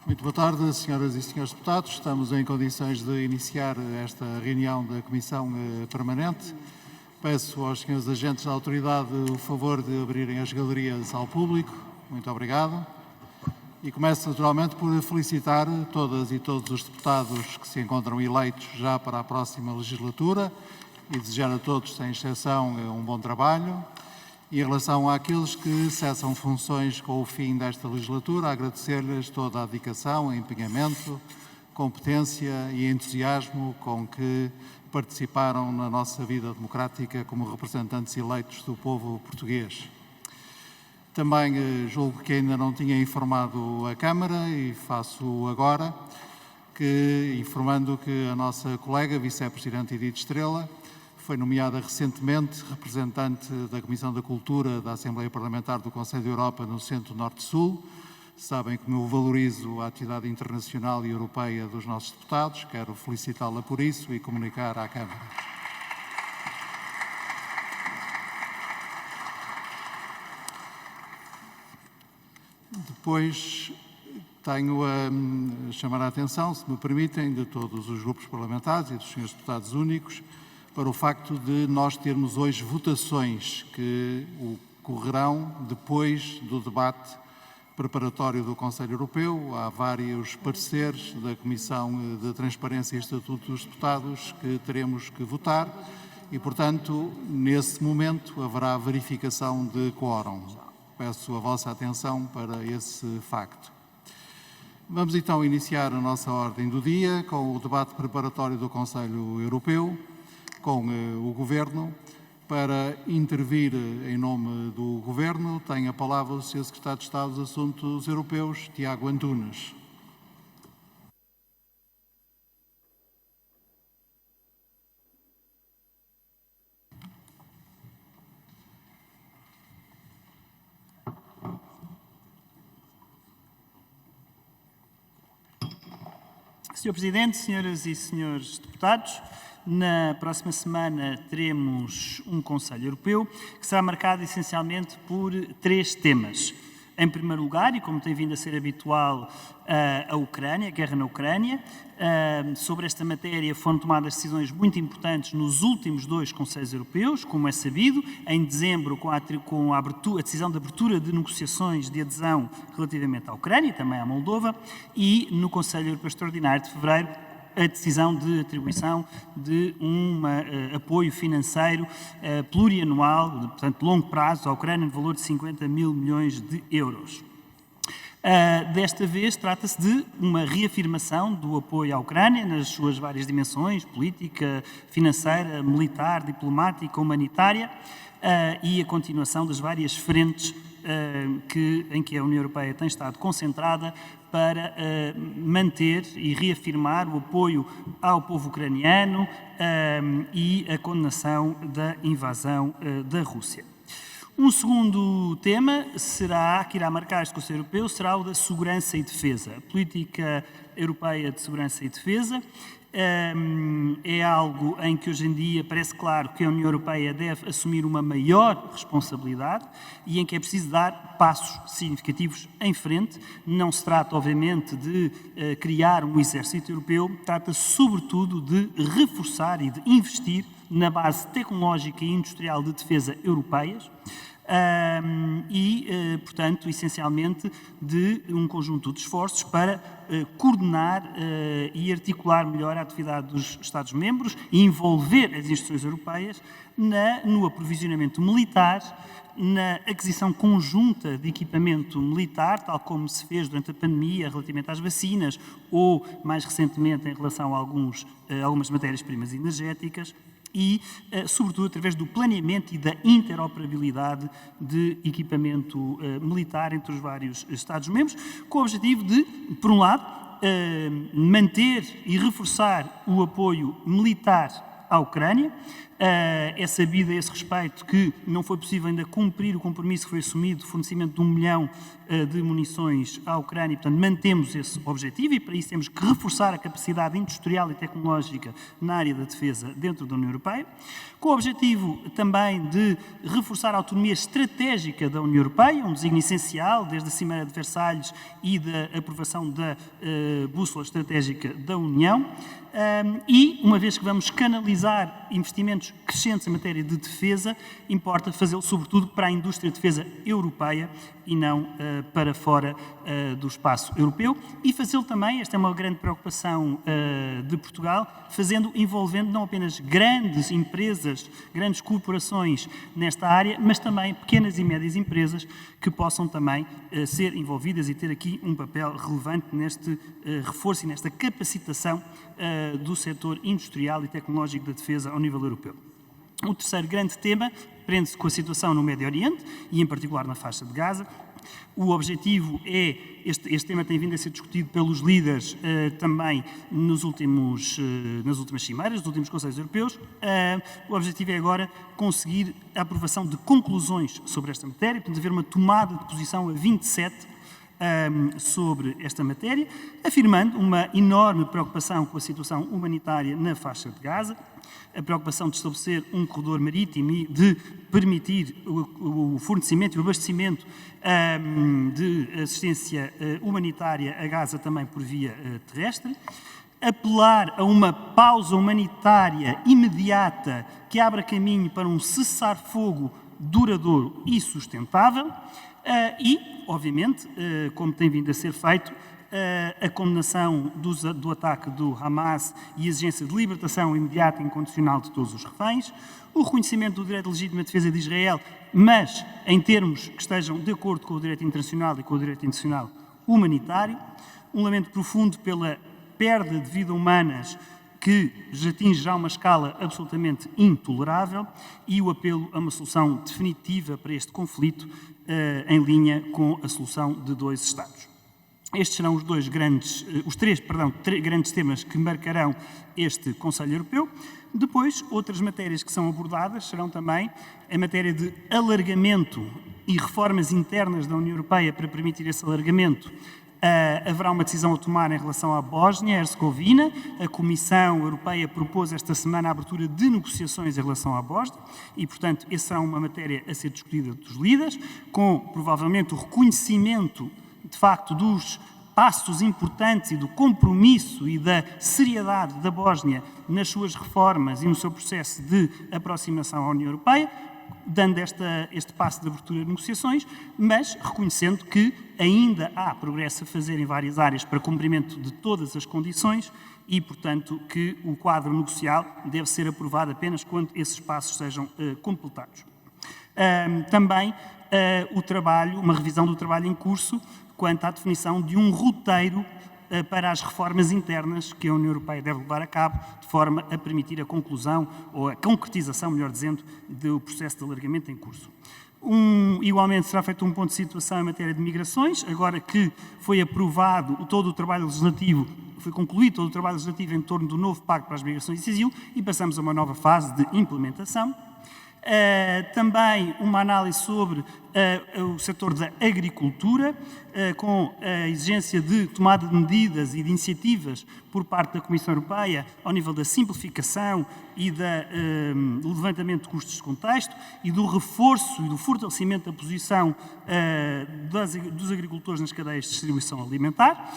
Muito boa tarde, senhoras e senhores deputados. Estamos em condições de iniciar esta reunião da Comissão Permanente. Peço aos senhores agentes da autoridade o favor de abrirem as galerias ao público. Muito obrigado. E começo naturalmente por felicitar todas e todos os deputados que se encontram eleitos já para a próxima legislatura e desejar a todos, sem exceção, um bom trabalho. E em relação àqueles que cessam funções com o fim desta legislatura, agradecer-lhes toda a dedicação, empenhamento, competência e entusiasmo com que participaram na nossa vida democrática como representantes eleitos do povo português. Também julgo que ainda não tinha informado a Câmara e faço agora, informando que a nossa colega, Vice-Presidente Edith Estrela, foi nomeada recentemente representante da Comissão da Cultura da Assembleia Parlamentar do Conselho da Europa no Centro-Norte-Sul. Sabem como eu valorizo a atividade internacional e europeia dos nossos deputados. Quero felicitá-la por isso e comunicar à Câmara. Depois tenho a chamar a atenção, se me permitem, de todos os grupos parlamentares e dos senhores deputados únicos, para o facto de nós termos hoje votações que ocorrerão depois do debate preparatório do Conselho Europeu. Há vários pareceres da Comissão de Transparência e Estatuto dos Deputados que teremos que votar e, portanto, nesse momento haverá verificação de quórum. Peço a vossa atenção para esse facto. Vamos então iniciar a nossa ordem do dia com o debate preparatório do Conselho Europeu, com o Governo. Para intervir em nome do Governo, tem a palavra o Sr. Secretário de Estado dos Assuntos Europeus, Tiago Antunes. Sr. Presidente, senhoras e senhores deputados, na próxima semana teremos um Conselho Europeu que será marcado essencialmente por 3 temas. Em primeiro lugar, e como tem vindo a ser habitual, a Ucrânia, a guerra na Ucrânia. Sobre esta matéria foram tomadas decisões muito importantes nos últimos 2 Conselhos Europeus, como é sabido, em dezembro com a decisão de abertura de negociações de adesão relativamente à Ucrânia e também à Moldova, e no Conselho Europeu Extraordinário de fevereiro a decisão de atribuição de um apoio financeiro plurianual, portanto, de longo prazo, à Ucrânia, no valor de 50 mil milhões de euros. Desta vez trata-se de uma reafirmação do apoio à Ucrânia nas suas várias dimensões, política, financeira, militar, diplomática, humanitária, e a continuação das várias frentes em que a União Europeia tem estado concentrada para manter e reafirmar o apoio ao povo ucraniano e a condenação da invasão da Rússia. Um segundo tema que irá marcar este Conselho Europeu será o da segurança e defesa. A política europeia de segurança e defesa é algo em que hoje em dia parece claro que a União Europeia deve assumir uma maior responsabilidade e em que é preciso dar passos significativos em frente. Não se trata, obviamente, de criar um exército europeu, trata-se sobretudo de reforçar e de investir na base tecnológica e industrial de defesa europeias, portanto, essencialmente de um conjunto de esforços para coordenar e articular melhor a atividade dos Estados-membros e envolver as instituições europeias no aprovisionamento militar, na aquisição conjunta de equipamento militar, tal como se fez durante a pandemia relativamente às vacinas ou, mais recentemente, em relação a algumas matérias-primas energéticas, e, sobretudo, através do planeamento e da interoperabilidade de equipamento militar entre os vários Estados-membros, com o objetivo de, por um lado, manter e reforçar o apoio militar à Ucrânia. É sabido a esse respeito que não foi possível ainda cumprir o compromisso que foi assumido de fornecimento de 1 milhão de munições à Ucrânia e, portanto, mantemos esse objetivo e, para isso, temos que reforçar a capacidade industrial e tecnológica na área da defesa dentro da União Europeia, com o objetivo também de reforçar a autonomia estratégica da União Europeia, um desígnio essencial desde a Cimeira de Versalhes e da aprovação da bússola estratégica da União. E, uma vez que vamos canalizar investimentos crescentes em matéria de defesa, importa fazê-lo sobretudo para a indústria de defesa europeia e não para fora do espaço europeu, e fazê-lo também, esta é uma grande preocupação de Portugal, envolvendo não apenas grandes empresas, grandes corporações nesta área, mas também pequenas e médias empresas que possam também ser envolvidas e ter aqui um papel relevante neste reforço e nesta capacitação do setor industrial e tecnológico da defesa ao nível europeu. O terceiro grande tema prende-se com a situação no Médio Oriente e, em particular, na faixa de Gaza. O objetivo é, este tema tem vindo a ser discutido pelos líderes também nas últimas cimeiras, nos últimos Conselhos Europeus. O objetivo é agora conseguir a aprovação de conclusões sobre esta matéria, portanto, haver uma tomada de posição a 27 sobre esta matéria, afirmando uma enorme preocupação com a situação humanitária na faixa de Gaza, a preocupação de estabelecer um corredor marítimo e de permitir o fornecimento e o abastecimento de assistência humanitária a Gaza também por via terrestre, apelar a uma pausa humanitária imediata que abra caminho para um cessar-fogo duradouro e sustentável e, obviamente, como tem vindo a ser feito, a condenação do ataque do Hamas e a exigência de libertação imediata e incondicional de todos os reféns, o reconhecimento do direito legítimo à defesa de Israel, mas em termos que estejam de acordo com o direito internacional e com o direito internacional humanitário, um lamento profundo pela perda de vidas humanas que atinge já uma escala absolutamente intolerável e o apelo a uma solução definitiva para este conflito em linha com a solução de 2 Estados. Estes serão os três grandes temas que marcarão este Conselho Europeu. Depois, outras matérias que são abordadas serão também a matéria de alargamento e reformas internas da União Europeia para permitir esse alargamento. Haverá uma decisão a tomar em relação à Bósnia e Herzegovina. A Comissão Europeia propôs esta semana a abertura de negociações em relação à Bósnia e, portanto, essa será uma matéria a ser discutida dos líderes, com provavelmente o reconhecimento, de facto, dos passos importantes e do compromisso e da seriedade da Bósnia nas suas reformas e no seu processo de aproximação à União Europeia, dando este passo de abertura de negociações, mas reconhecendo que ainda há progresso a fazer em várias áreas para cumprimento de todas as condições e, portanto, que o quadro negocial deve ser aprovado apenas quando esses passos sejam completados. Também uma revisão do trabalho em curso quanto à definição de um roteiro para as reformas internas que a União Europeia deve levar a cabo, de forma a permitir a conclusão, ou a concretização, melhor dizendo, do processo de alargamento em curso. Igualmente será feito um ponto de situação em matéria de migrações, agora que foi aprovado todo o trabalho legislativo, foi concluído todo o trabalho legislativo em torno do novo Pacto para as Migrações e Asilo e passamos a uma nova fase de implementação. Também uma análise sobre o setor da agricultura, com a exigência de tomada de medidas e de iniciativas por parte da Comissão Europeia ao nível da simplificação e do levantamento de custos de contexto e do reforço e do fortalecimento da posição dos agricultores nas cadeias de distribuição alimentar.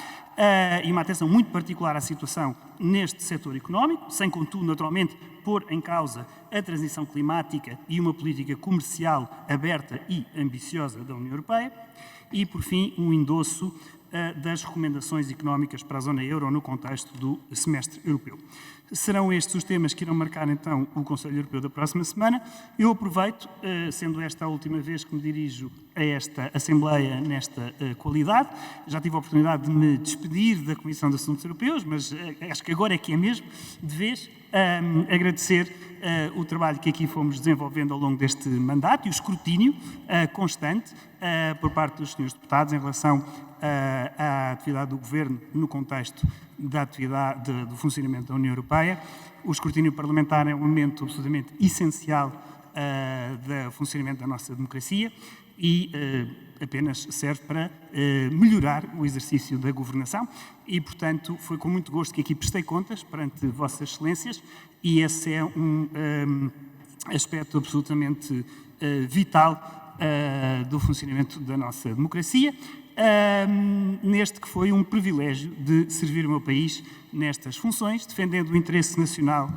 E uma atenção muito particular à situação neste setor económico, sem, contudo, naturalmente, pôr em causa a transição climática e uma política comercial aberta e ambiciosa da União Europeia. E, por fim, um endosso das recomendações económicas para a zona euro no contexto do semestre europeu. Serão estes os temas que irão marcar, então, o Conselho Europeu da próxima semana. Eu aproveito, sendo esta a última vez que me dirijo a esta Assembleia nesta qualidade, já tive a oportunidade de me despedir da Comissão de Assuntos Europeus, mas acho que agora é que é mesmo, de vez, agradecer o trabalho que aqui fomos desenvolvendo ao longo deste mandato e o escrutínio constante por parte dos senhores deputados em relação à atividade do Governo no contexto da atividade do funcionamento da União Europeia. O escrutínio parlamentar é um elemento absolutamente essencial do funcionamento da nossa democracia e apenas serve para melhorar o exercício da governação e, portanto, foi com muito gosto que aqui prestei contas perante Vossas Excelências e esse é um aspecto absolutamente vital do funcionamento da nossa democracia, neste que foi um privilégio de servir o meu país nestas funções, defendendo o interesse nacional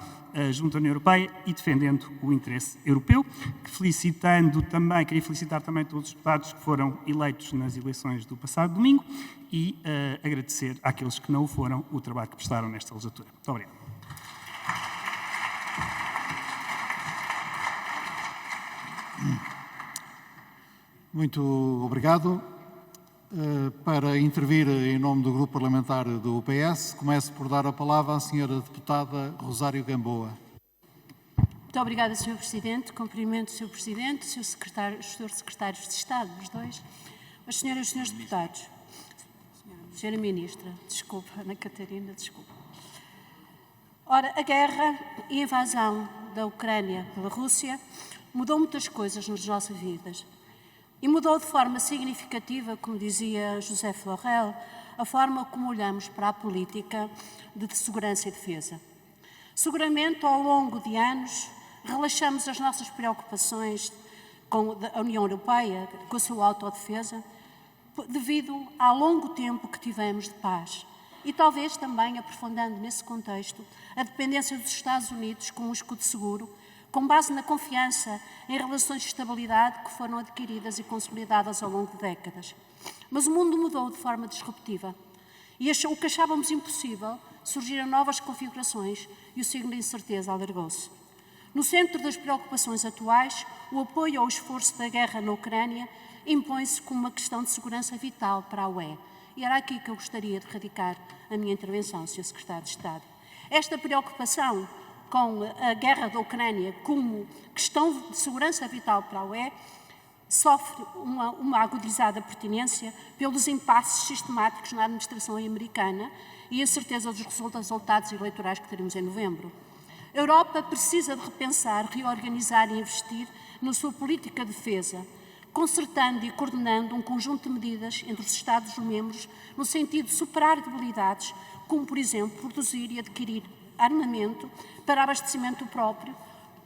junto à União Europeia e defendendo o interesse europeu, queria felicitar também todos os deputados que foram eleitos nas eleições do passado domingo e agradecer àqueles que não o foram o trabalho que prestaram nesta legislatura. Muito obrigado. Muito obrigado. Para intervir em nome do Grupo Parlamentar do PS, começo por dar a palavra à senhora deputada Rosário Gamboa. Muito obrigada, Sr. Presidente. Cumprimento o Sr. Presidente, os Srs. Secretários de Estado, os dois, as senhoras e senhores deputados. Senhora Ministra, desculpe, Ana Catarina, desculpe. Ora, a guerra e a invasão da Ucrânia pela Rússia mudou muitas coisas nas nossas vidas. E mudou de forma significativa, como dizia José Florel, a forma como olhamos para a política de segurança e defesa. Seguramente, ao longo de anos, relaxamos as nossas preocupações com a União Europeia, com a sua autodefesa, devido ao longo tempo que tivemos de paz. E talvez também, aprofundando nesse contexto, a dependência dos Estados Unidos com um escudo seguro, com base na confiança em relações de estabilidade que foram adquiridas e consolidadas ao longo de décadas. Mas o mundo mudou de forma disruptiva e o que achávamos impossível, surgiram novas configurações e o signo de incerteza alargou-se. No centro das preocupações atuais, o apoio ao esforço da guerra na Ucrânia impõe-se como uma questão de segurança vital para a UE. E era aqui que eu gostaria de radicar a minha intervenção, Sr. Secretário de Estado. Esta preocupação com a guerra da Ucrânia como questão de segurança vital para a UE, sofre uma agudizada pertinência pelos impasses sistemáticos na administração americana e a certeza dos resultados eleitorais que teremos em novembro. A Europa precisa de repensar, reorganizar e investir na sua política de defesa, concertando e coordenando um conjunto de medidas entre os Estados-membros no sentido de superar debilidades, como, por exemplo, produzir e adquirir armamento para abastecimento próprio,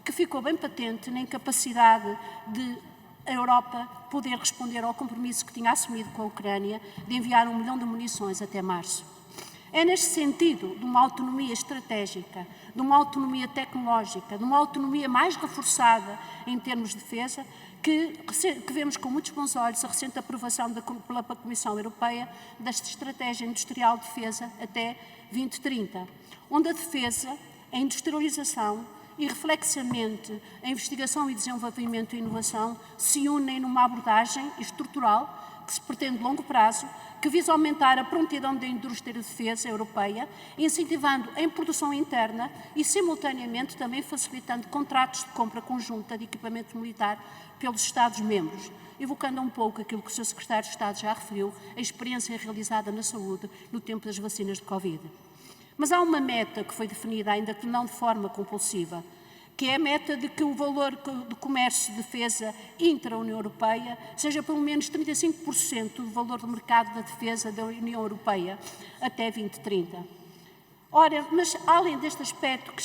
que ficou bem patente na incapacidade de a Europa poder responder ao compromisso que tinha assumido com a Ucrânia de enviar 1 milhão de munições até março. É neste sentido de uma autonomia estratégica, de uma autonomia tecnológica, de uma autonomia mais reforçada em termos de defesa, que vemos com muitos bons olhos a recente aprovação pela Comissão Europeia desta Estratégia Industrial de Defesa até 2030, onde a defesa, a industrialização e, reflexamente, a investigação e desenvolvimento e inovação se unem numa abordagem estrutural que se pretende de longo prazo, que visa aumentar a prontidão da indústria de defesa europeia, incentivando a produção interna e, simultaneamente, também facilitando contratos de compra conjunta de equipamento militar pelos Estados-membros, evocando um pouco aquilo que o Sr. Secretário de Estado já referiu, a experiência realizada na saúde no tempo das vacinas de Covid. Mas há uma meta que foi definida, ainda que não de forma compulsiva, que é a meta de que o valor do comércio de defesa intra-União Europeia seja pelo menos 35% do valor do mercado da defesa da União Europeia até 2030. Ora, mas além deste aspecto que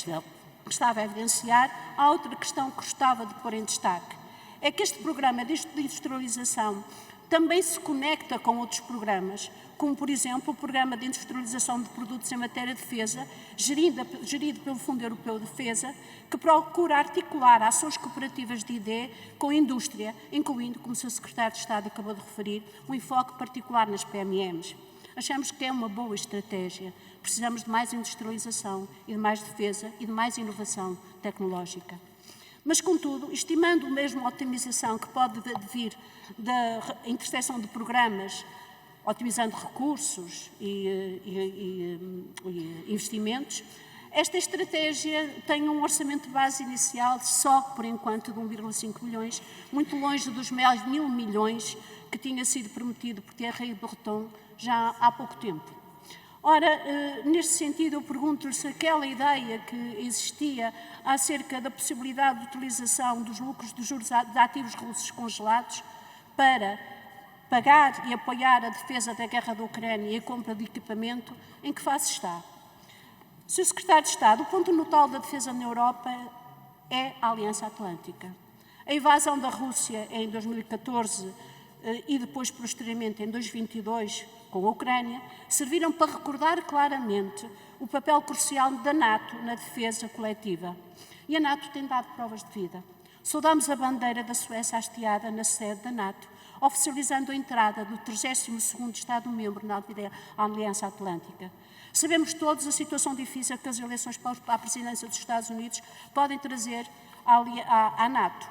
estava a evidenciar, há outra questão que gostava de pôr em destaque. É que este programa de industrialização também se conecta com outros programas, como, por exemplo, o Programa de Industrialização de Produtos em Matéria de Defesa, gerido pelo Fundo Europeu de Defesa, que procura articular ações cooperativas de ID com a indústria, incluindo, como o Sr. Secretário de Estado acabou de referir, um enfoque particular nas PMEs. Achamos que é uma boa estratégia. Precisamos de mais industrialização e de mais defesa e de mais inovação tecnológica. Mas, contudo, estimando mesmo a otimização que pode vir da interseção de programas, otimizando recursos e investimentos, Esta estratégia tem um orçamento de base inicial só, por enquanto, de 1,5 bilhões, muito longe dos 1.000 milhões que tinha sido prometido por Thierry Breton já há pouco tempo. Ora, neste sentido, eu pergunto-lhe se aquela ideia que existia acerca da possibilidade de utilização dos lucros dos juros de ativos russos congelados para pagar e apoiar a defesa da guerra da Ucrânia e a compra de equipamento, em que fase está? Sr. Secretário de Estado, o ponto nodal da defesa na Europa é a Aliança Atlântica. A invasão da Rússia em 2014 e depois, posteriormente, em 2022, com a Ucrânia, serviram para recordar claramente o papel crucial da NATO na defesa coletiva. E a NATO tem dado provas de vida. Saudamos a bandeira da Suécia hasteada na sede da NATO, oficializando a entrada do 32º Estado-membro na Aliança Atlântica. Sabemos todos a situação difícil que as eleições para a presidência dos Estados Unidos podem trazer à NATO.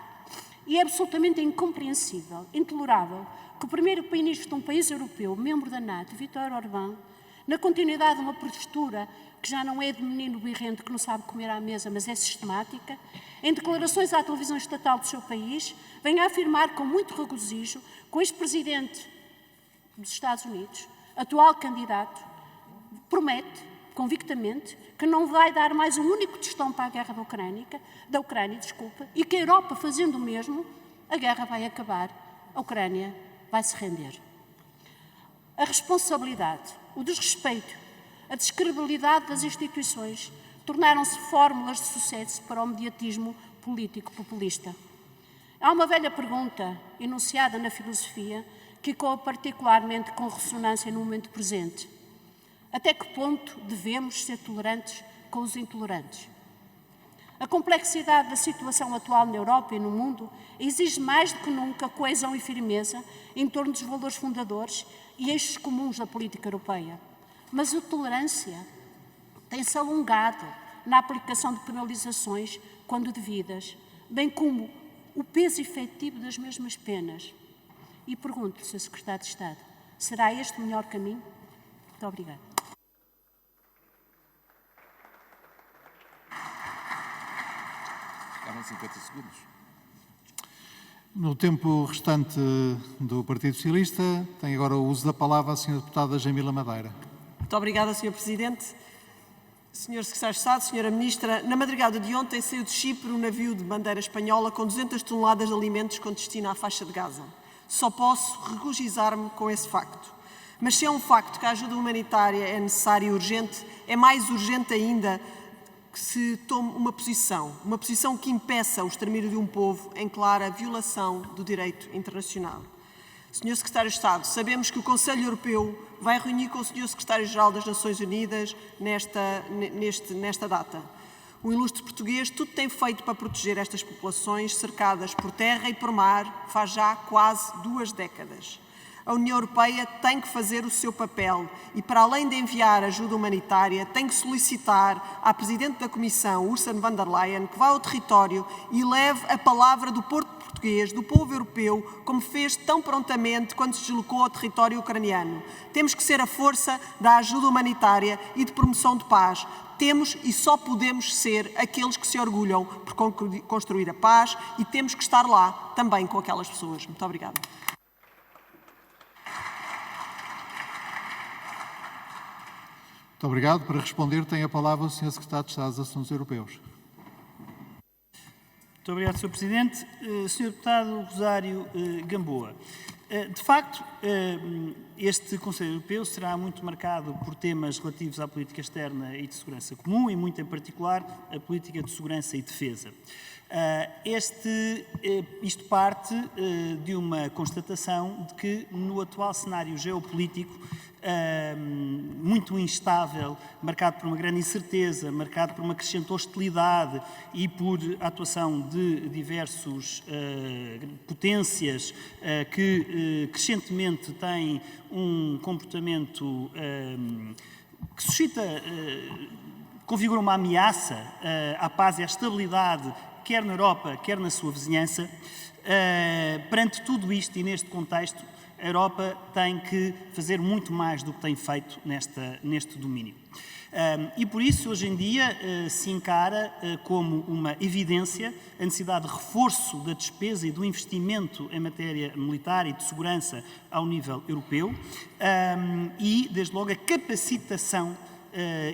E é absolutamente incompreensível, intolerável, que o primeiro-ministro de um país europeu, membro da NATO, Viktor Orbán, na continuidade de uma postura que já não é de menino birrento que não sabe comer à mesa, mas é sistemática, em declarações à televisão estatal do seu país, venha a afirmar com muito regozijo que o ex-presidente dos Estados Unidos, atual candidato, promete, convictamente, que não vai dar mais um único tostão para a guerra da Ucrânia, e que a Europa, fazendo o mesmo, a guerra vai acabar, a Ucrânia vai se render. A responsabilidade, o desrespeito, a descredibilidade das instituições tornaram-se fórmulas de sucesso para o mediatismo político populista. Há uma velha pergunta, enunciada na filosofia, que ecoa particularmente com ressonância no momento presente. Até que ponto devemos ser tolerantes com os intolerantes? A complexidade da situação atual na Europa e no mundo exige mais do que nunca coesão e firmeza em torno dos valores fundadores e eixos comuns da política europeia. Mas a tolerância tem-se alongado na aplicação de penalizações quando devidas, bem como o peso efetivo das mesmas penas. E pergunto, Sr. Secretário de Estado, será este o melhor caminho? Muito obrigada. Ficaram 50 segundos. No tempo restante do Partido Socialista, tem agora o uso da palavra a Sra. Deputada Jamila Madeira. Muito obrigada, Sr. Presidente. Sr. Secretário de Estado, Sra. Ministra, na madrugada de ontem saiu de Chipre um navio de bandeira espanhola com 200 toneladas de alimentos com destino à faixa de Gaza. Só posso regozijar-me com esse facto. Mas se é um facto que a ajuda humanitária é necessária e urgente, é mais urgente ainda que se tome uma posição que impeça o extermínio de um povo em clara violação do direito internacional. Sr. Secretário de Estado, sabemos que o Conselho Europeu vai reunir com o Sr. Secretário-Geral das Nações Unidas nesta data. O ilustre português tudo tem feito para proteger estas populações cercadas por terra e por mar faz já quase 2 décadas. A União Europeia tem que fazer o seu papel e, para além de enviar ajuda humanitária, tem que solicitar à Presidente da Comissão, Ursula von der Leyen, que vá ao território e leve a palavra do povo português, do povo europeu, como fez tão prontamente quando se deslocou ao território ucraniano. Temos que ser a força da ajuda humanitária e de promoção de paz. Temos e só podemos ser aqueles que se orgulham por construir a paz e temos que estar lá também com aquelas pessoas. Muito obrigada. Muito obrigado. Para responder, tem a palavra o Sr. Secretário de Estado dos Assuntos Europeus. Muito obrigado, Sr. Presidente. Sr. Deputado Rosário Gamboa, de facto, este Conselho Europeu será muito marcado por temas relativos à política externa e de segurança comum e, muito em particular, a política de segurança e defesa. Isto parte de uma constatação de que, no atual cenário geopolítico, muito instável, marcado por uma grande incerteza, marcado por uma crescente hostilidade e por a atuação de diversas potências que crescentemente têm um comportamento que suscita, configura uma ameaça à paz e à estabilidade, quer na Europa, quer na sua vizinhança. Perante tudo isto e neste contexto, a Europa tem que fazer muito mais do que tem feito neste domínio. E por isso, hoje em dia, se encara como uma evidência a necessidade de reforço da despesa e do investimento em matéria militar e de segurança ao nível europeu e, desde logo, a capacitação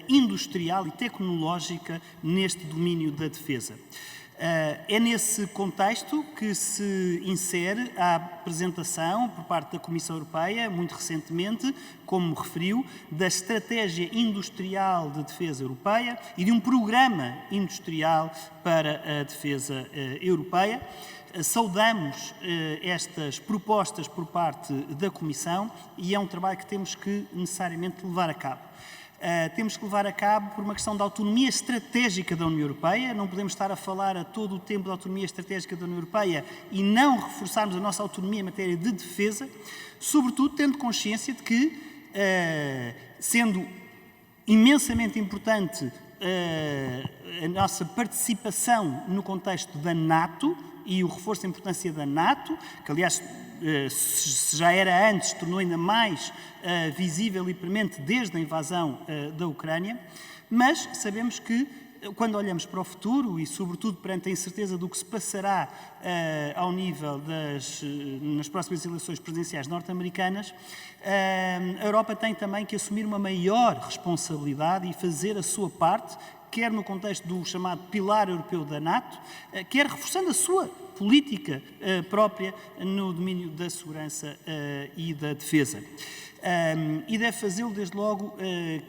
industrial e tecnológica neste domínio da defesa. É nesse contexto que se insere a apresentação por parte da Comissão Europeia, muito recentemente, como referiu, da Estratégia Industrial de Defesa Europeia e de um Programa Industrial para a Defesa Europeia. Saudamos estas propostas por parte da Comissão e é um trabalho que temos que necessariamente levar a cabo. Temos que levar a cabo por uma questão de autonomia estratégica da União Europeia. Não podemos estar a falar a todo o tempo da autonomia estratégica da União Europeia e não reforçarmos a nossa autonomia em matéria de defesa, sobretudo tendo consciência de que, sendo imensamente importante a nossa participação no contexto da NATO e o reforço da importância da NATO, que aliás se já era antes, tornou ainda mais visível e premente desde a invasão da Ucrânia, mas sabemos que quando olhamos para o futuro e sobretudo perante a incerteza do que se passará ao nível nas próximas eleições presidenciais norte-americanas, a Europa tem também que assumir uma maior responsabilidade e fazer a sua parte, quer no contexto do chamado pilar europeu da NATO, quer reforçando a sua política própria no domínio da segurança e da defesa. E deve fazê-lo, desde logo,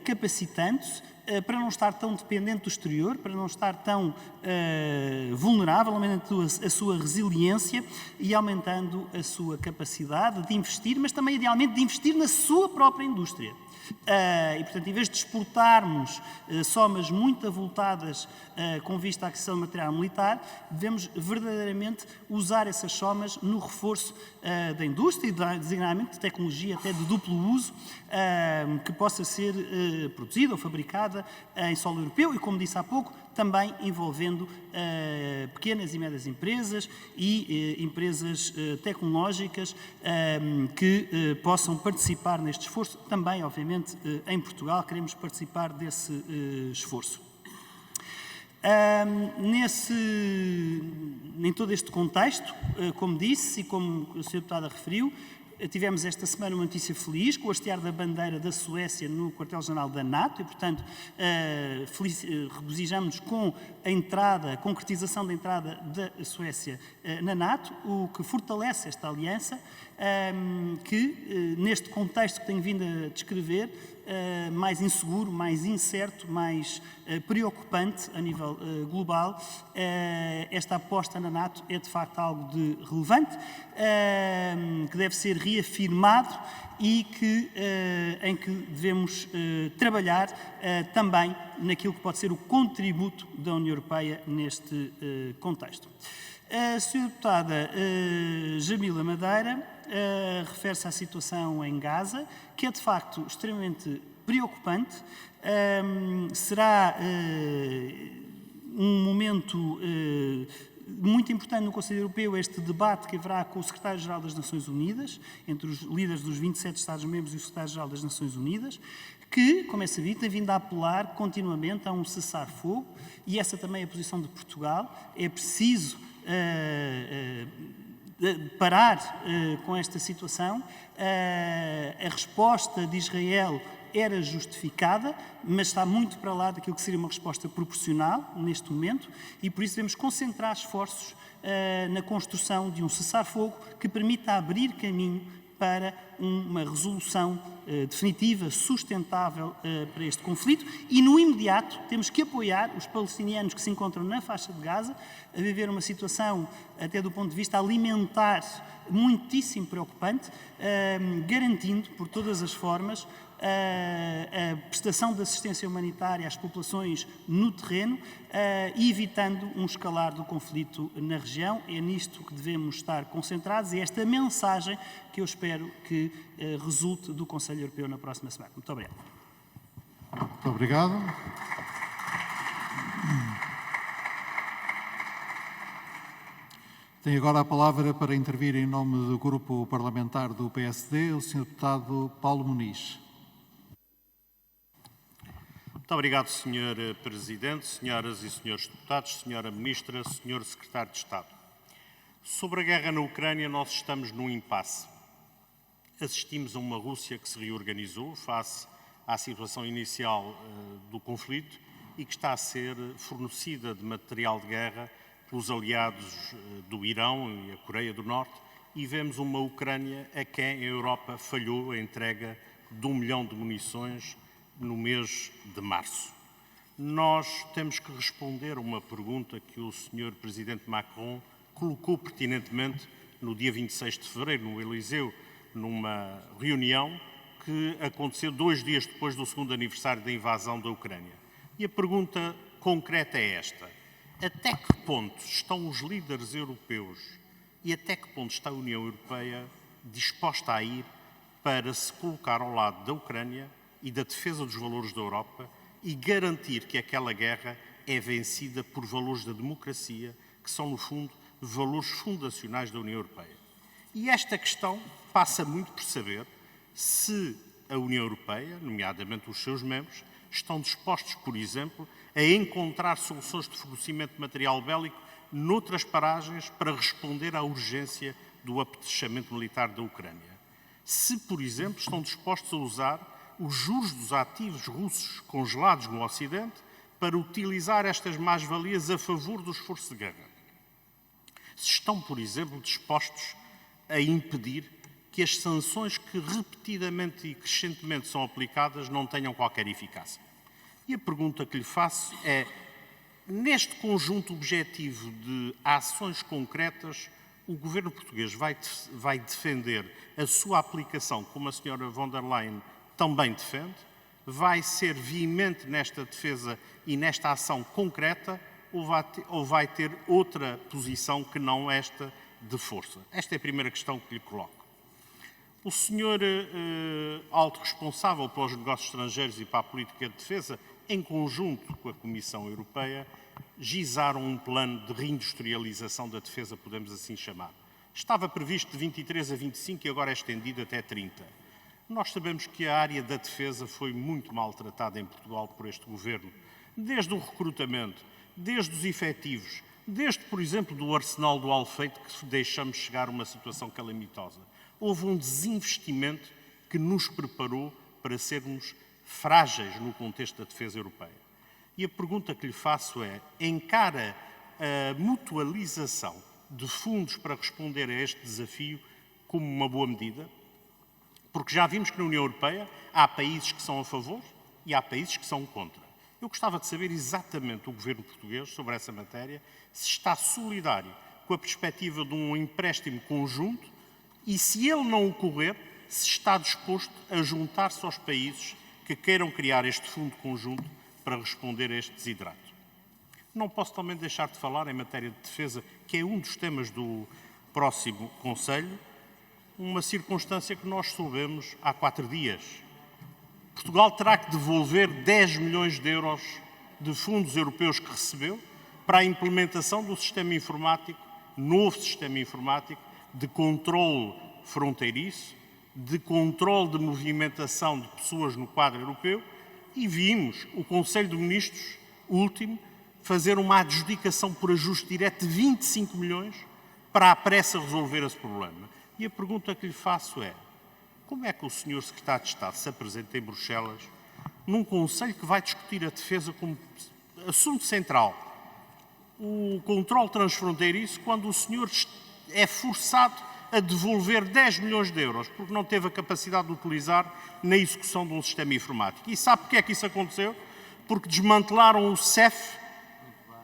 capacitando-se para não estar tão dependente do exterior, para não estar tão vulnerável, aumentando a sua resiliência e aumentando a sua capacidade de investir, mas também, idealmente, de investir na sua própria indústria. E, portanto, em vez de exportarmos somas muito avultadas com vista à aquisição de material militar, devemos verdadeiramente usar essas somas no reforço da indústria e, designadamente, de tecnologia até de duplo uso que possa ser produzida ou fabricada em solo europeu e, como disse há pouco, também envolvendo pequenas e médias empresas e empresas tecnológicas que possam participar neste esforço. Também, obviamente, em Portugal queremos participar desse esforço. Em todo este contexto, como disse e como a Sra. Deputada referiu, tivemos esta semana uma notícia feliz, com o hastear da bandeira da Suécia no quartel-general da NATO e, portanto, regozijamos com a concretização da entrada da Suécia na NATO, o que fortalece esta aliança, que, neste contexto que tenho vindo a descrever, mais inseguro, mais incerto, mais preocupante a nível global, esta aposta na NATO é de facto algo de relevante, que deve ser reafirmado e em que devemos trabalhar também naquilo que pode ser o contributo da União Europeia neste contexto. A Sra. Deputada Jamila Madeira refere-se à situação em Gaza, que é de facto extremamente preocupante. Será um momento muito importante no Conselho Europeu este debate que haverá com o Secretário-Geral das Nações Unidas, entre os líderes dos 27 Estados-membros e o Secretário-Geral das Nações Unidas, que, como é sabido, tem vindo a apelar continuamente a um cessar-fogo, e essa também é a posição de Portugal. É preciso parar com esta situação. A resposta de Israel era justificada, mas está muito para lá daquilo que seria uma resposta proporcional neste momento e por isso devemos concentrar esforços na construção de um cessar-fogo que permita abrir caminho para uma resolução definitiva, sustentável para este conflito e, no imediato, temos que apoiar os palestinianos que se encontram na faixa de Gaza a viver uma situação, até do ponto de vista alimentar, muitíssimo preocupante, garantindo, por todas as formas, a prestação de assistência humanitária às populações no terreno e evitando um escalar do conflito na região. É nisto que devemos estar concentrados e esta mensagem que eu espero que resulte do Conselho Europeu na próxima semana. Muito obrigado. Muito obrigado. Tem agora a palavra para intervir em nome do Grupo Parlamentar do PSD o Sr. Deputado Paulo Muniz. Muito obrigado, Sr. Presidente, senhoras e senhores deputados, Sra. Ministra, Sr. Secretário de Estado. Sobre a guerra na Ucrânia, nós estamos num impasse. Assistimos a uma Rússia que se reorganizou face à situação inicial do conflito e que está a ser fornecida de material de guerra pelos aliados do Irão e a Coreia do Norte, e vemos uma Ucrânia a quem a Europa falhou a entrega de 1 milhão de munições no mês de março. Nós temos que responder a uma pergunta que o Sr. Presidente Macron colocou pertinentemente no dia 26 de fevereiro, no Eliseu, numa reunião que aconteceu 2 dias depois do 2º aniversário da invasão da Ucrânia. E a pergunta concreta é esta: até que ponto estão os líderes europeus e até que ponto está a União Europeia disposta a ir para se colocar ao lado da Ucrânia e da defesa dos valores da Europa e garantir que aquela guerra é vencida por valores da democracia, que são, no fundo, valores fundacionais da União Europeia? E esta questão passa muito por saber se a União Europeia, nomeadamente os seus membros, estão dispostos, por exemplo, a encontrar soluções de fornecimento de material bélico noutras paragens para responder à urgência do apetrechamento militar da Ucrânia. Se, por exemplo, estão dispostos a usar os juros dos ativos russos congelados no Ocidente para utilizar estas mais-valias a favor do esforço de guerra. Se estão, por exemplo, dispostos a impedir que as sanções que repetidamente e crescentemente são aplicadas não tenham qualquer eficácia. E a pergunta que lhe faço é: neste conjunto objetivo de ações concretas, o governo português vai defender a sua aplicação, como a senhora von der Leyen também defende? Vai ser veemente nesta defesa e nesta ação concreta, ou vai ter outra posição que não esta de força? Esta é a primeira questão que lhe coloco. O senhor alto responsável para os negócios estrangeiros e para a política de defesa, em conjunto com a Comissão Europeia, gizaram um plano de reindustrialização da defesa, podemos assim chamar. Estava previsto de 23 a 25 e agora é estendido até 30. Nós sabemos que a área da defesa foi muito maltratada em Portugal por este governo, desde o recrutamento, desde os efetivos, desde, por exemplo, do arsenal do Alfeite, que deixamos chegar a uma situação calamitosa. Houve um desinvestimento que nos preparou para sermos frágeis no contexto da defesa europeia. E a pergunta que lhe faço é: encara a mutualização de fundos para responder a este desafio como uma boa medida? Porque já vimos que na União Europeia há países que são a favor e há países que são contra. Eu gostava de saber exatamente o governo português, sobre essa matéria, se está solidário com a perspectiva de um empréstimo conjunto e, se ele não ocorrer, se está disposto a juntar-se aos países que queiram criar este fundo conjunto para responder a este desidrato. Não posso também deixar de falar em matéria de defesa, que é um dos temas do próximo Conselho, uma circunstância que nós soubemos há 4 dias. Portugal terá que devolver 10 milhões de euros de fundos europeus que recebeu para a implementação do sistema informático, novo sistema informático de controle fronteiriço, de controle de movimentação de pessoas no quadro europeu, e vimos o Conselho de Ministros, último, fazer uma adjudicação por ajuste direto de 25 milhões para à pressa resolver esse problema. E a pergunta que lhe faço é: como é que o Sr. Secretário de Estado se apresenta em Bruxelas num Conselho que vai discutir a defesa como assunto central, o controle transfronteiriço, quando o senhor é forçado a devolver 10 milhões de euros porque não teve a capacidade de utilizar na execução de um sistema informático? E sabe porque é que isso aconteceu? Porque desmantelaram o CEF,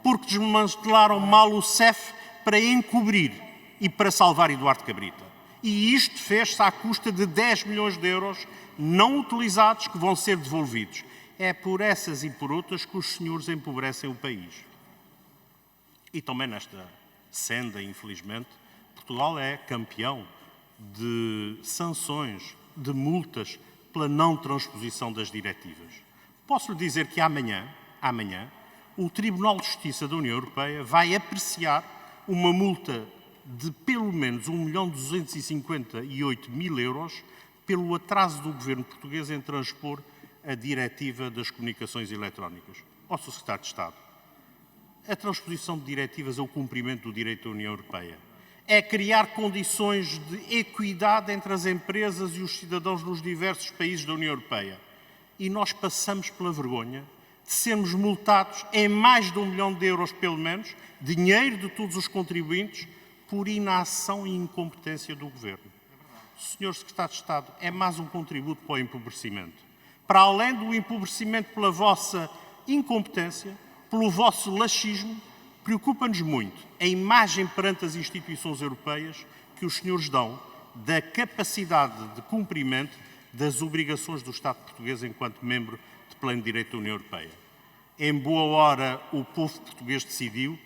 porque desmantelaram mal o CEF para encobrir e para salvar Eduardo Cabrita. E isto fez-se à custa de 10 milhões de euros não utilizados que vão ser devolvidos. É por essas e por outras que os senhores empobrecem o país. E também nesta senda, infelizmente, Portugal é campeão de sanções, de multas pela não transposição das diretivas. Posso lhe dizer que amanhã, o Tribunal de Justiça da União Europeia vai apreciar uma multa de pelo menos 1.258.000 euros pelo atraso do governo português em transpor a Diretiva das Comunicações Eletrónicas. Ó Sr. Secretário de Estado, a transposição de diretivas é o cumprimento do direito da União Europeia. É criar condições de equidade entre as empresas e os cidadãos nos diversos países da União Europeia. E nós passamos pela vergonha de sermos multados em mais de 1 milhão de euros, pelo menos, dinheiro de todos os contribuintes, por inação e incompetência do Governo. Sr. Secretário de Estado, é mais um contributo para o empobrecimento. Para além do empobrecimento pela vossa incompetência, pelo vosso laxismo, preocupa-nos muito a imagem perante as instituições europeias que os senhores dão da capacidade de cumprimento das obrigações do Estado português enquanto membro de pleno direito da União Europeia. Em boa hora o povo português decidiu,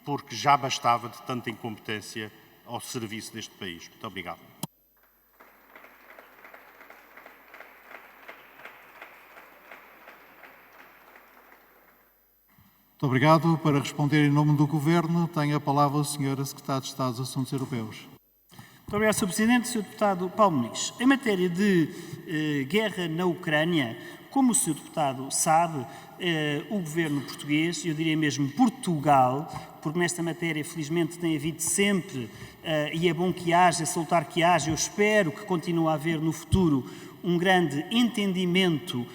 porque já bastava de tanta incompetência ao serviço deste país. Muito obrigado. Muito obrigado. Para responder em nome do Governo, tem a palavra a Sra. Secretária de Estado dos Assuntos Europeus. Muito obrigado, Sr. Presidente. Sr. Deputado Paulo Muniz, em matéria de guerra na Ucrânia, como o Sr. Deputado sabe, o Governo português, eu diria mesmo Portugal, porque nesta matéria, felizmente, tem havido sempre, e é bom que haja, salutar que haja, eu espero que continue a haver no futuro, um grande entendimento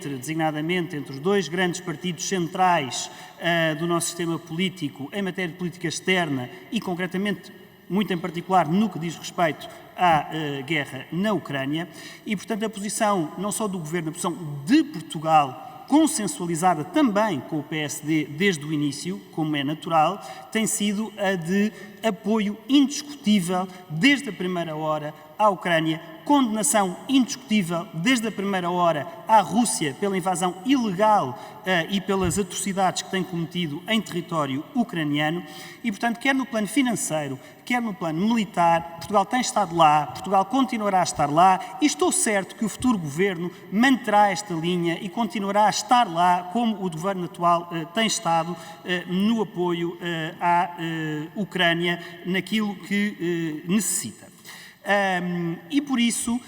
designadamente, entre os dois grandes partidos centrais do nosso sistema político em matéria de política externa e, concretamente, muito em particular no que diz respeito à guerra na Ucrânia. E, portanto, a posição não só do Governo, a posição de Portugal, consensualizada também com o PSD desde o início, como é natural, tem sido a de apoio indiscutível desde a primeira hora à Ucrânia, condenação indiscutível desde a primeira hora à Rússia pela invasão ilegal e pelas atrocidades que tem cometido em território ucraniano e, portanto, quer no plano financeiro, quer no plano militar, Portugal tem estado lá, Portugal continuará a estar lá e estou certo que o futuro Governo manterá esta linha e continuará a estar lá como o Governo atual tem estado no apoio à Ucrânia naquilo que necessita. E por isso,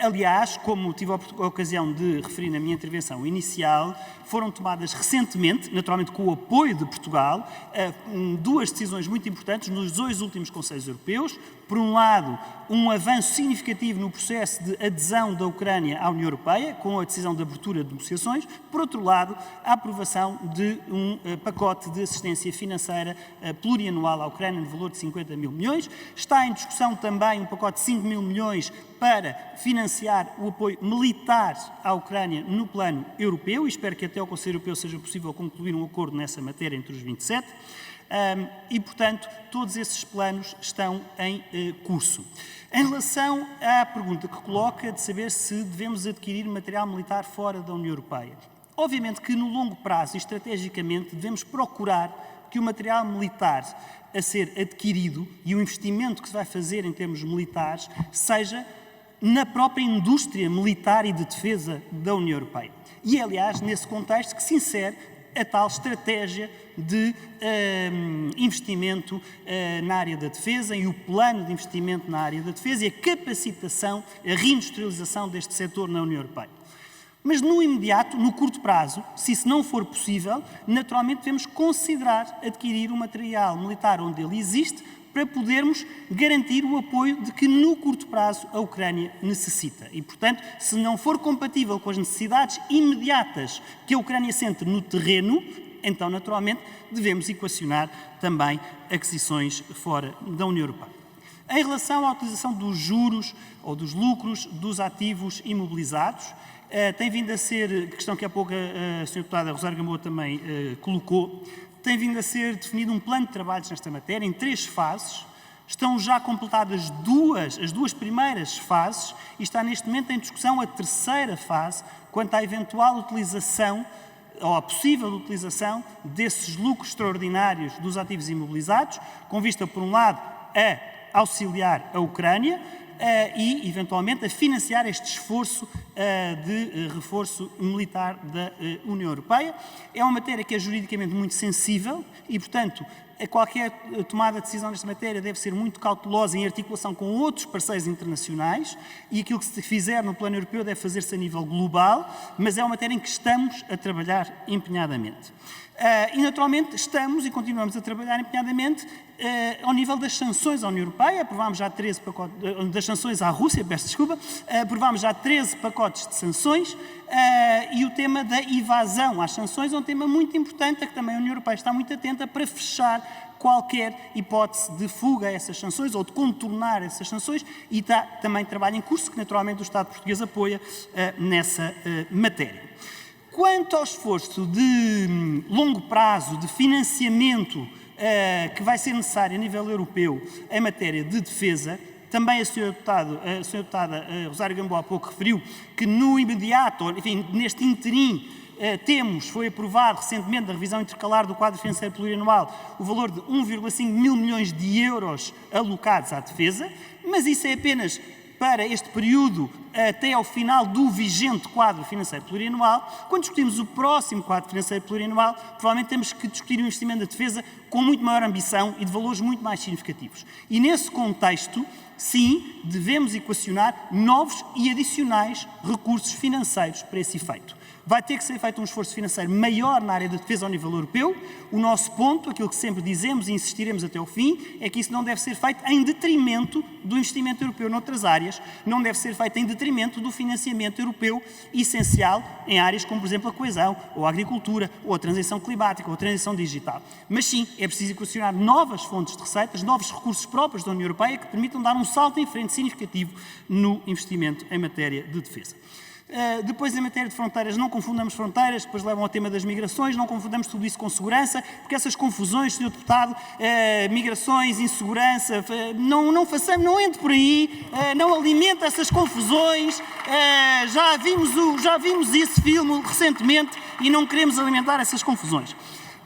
aliás, como tive a ocasião de referir na minha intervenção inicial, foram tomadas recentemente, naturalmente com o apoio de Portugal, duas decisões muito importantes nos dois últimos Conselhos Europeus. Por um lado, um avanço significativo no processo de adesão da Ucrânia à União Europeia, com a decisão de abertura de negociações. Por outro lado, a aprovação de um pacote de assistência financeira plurianual à Ucrânia, no valor de 50 mil milhões. Está em discussão também um pacote de 5 mil milhões para financiar o apoio militar à Ucrânia no plano europeu e espero que até ao Conselho Europeu seja possível concluir um acordo nessa matéria entre os 27. E, portanto, todos esses planos estão em curso. Em relação à pergunta que coloca de saber se devemos adquirir material militar fora da União Europeia, obviamente que no longo prazo e estrategicamente devemos procurar que o material militar a ser adquirido e o investimento que se vai fazer em termos militares seja na própria indústria militar e de defesa da União Europeia. E é, aliás, nesse contexto que se insere a tal estratégia de investimento na área da defesa e o plano de investimento na área da defesa e a capacitação, a reindustrialização deste setor na União Europeia. Mas no imediato, no curto prazo, se isso não for possível, naturalmente devemos considerar adquirir o material militar onde ele existe para podermos garantir o apoio de que no curto prazo a Ucrânia necessita. E, portanto, se não for compatível com as necessidades imediatas que a Ucrânia sente no terreno, então, naturalmente, devemos equacionar também aquisições fora da União Europeia. Em relação à utilização dos juros ou dos lucros dos ativos imobilizados, tem vindo a ser, questão que há pouco a Sra. Deputada Rosário Gamboa também colocou, tem vindo a ser definido um plano de trabalhos nesta matéria em 3 fases. Estão já completadas as duas primeiras fases e está neste momento em discussão a 3ª fase quanto à eventual utilização ou à possível utilização desses lucros extraordinários dos ativos imobilizados, com vista, por um lado, a auxiliar a Ucrânia e, eventualmente, a financiar este esforço de reforço militar da União Europeia. É uma matéria que é juridicamente muito sensível e, portanto, qualquer tomada de decisão nesta matéria deve ser muito cautelosa em articulação com outros parceiros internacionais e aquilo que se fizer no plano europeu deve fazer-se a nível global, mas é uma matéria em que estamos a trabalhar empenhadamente. E, naturalmente, estamos e continuamos a trabalhar empenhadamente ao nível das sanções à União Europeia. Aprovámos já 13 pacotes, das sanções à Rússia, peço desculpa, aprovámos já 13 pacotes de sanções e o tema da evasão às sanções é um tema muito importante a que também a União Europeia está muito atenta para fechar qualquer hipótese de fuga a essas sanções ou de contornar essas sanções e está também trabalho em curso que naturalmente o Estado português apoia nessa matéria. Quanto ao esforço de longo prazo de financiamento que vai ser necessário a nível europeu em matéria de defesa, também a senhora deputada Rosário Gamboa há pouco referiu que no imediato, enfim, neste interim, foi aprovado recentemente na revisão intercalar do quadro financeiro plurianual o valor de 1,5 mil milhões de euros alocados à defesa, mas isso é apenas para este período até ao final do vigente quadro financeiro plurianual. Quando discutimos o próximo quadro financeiro plurianual, provavelmente temos que discutir o investimento da defesa com muito maior ambição e de valores muito mais significativos. E nesse contexto, sim, devemos equacionar novos e adicionais recursos financeiros para esse efeito. Vai ter que ser feito um esforço financeiro maior na área da defesa ao nível europeu. O nosso ponto, aquilo que sempre dizemos e insistiremos até ao fim, é que isso não deve ser feito em detrimento do investimento europeu noutras áreas, não deve ser feito em detrimento do financiamento europeu essencial em áreas como, por exemplo, a coesão, ou a agricultura, ou a transição climática, ou a transição digital. Mas sim, é preciso equacionar novas fontes de receitas, novos recursos próprios da União Europeia que permitam dar um salto em frente significativo no investimento em matéria de defesa. Depois, em matéria de fronteiras, não confundamos fronteiras, depois levam ao tema das migrações, não confundamos tudo isso com segurança, porque essas confusões, Sr. Deputado, migrações, insegurança, não entre por aí, não alimente essas confusões, já vimos esse filme recentemente e não queremos alimentar essas confusões.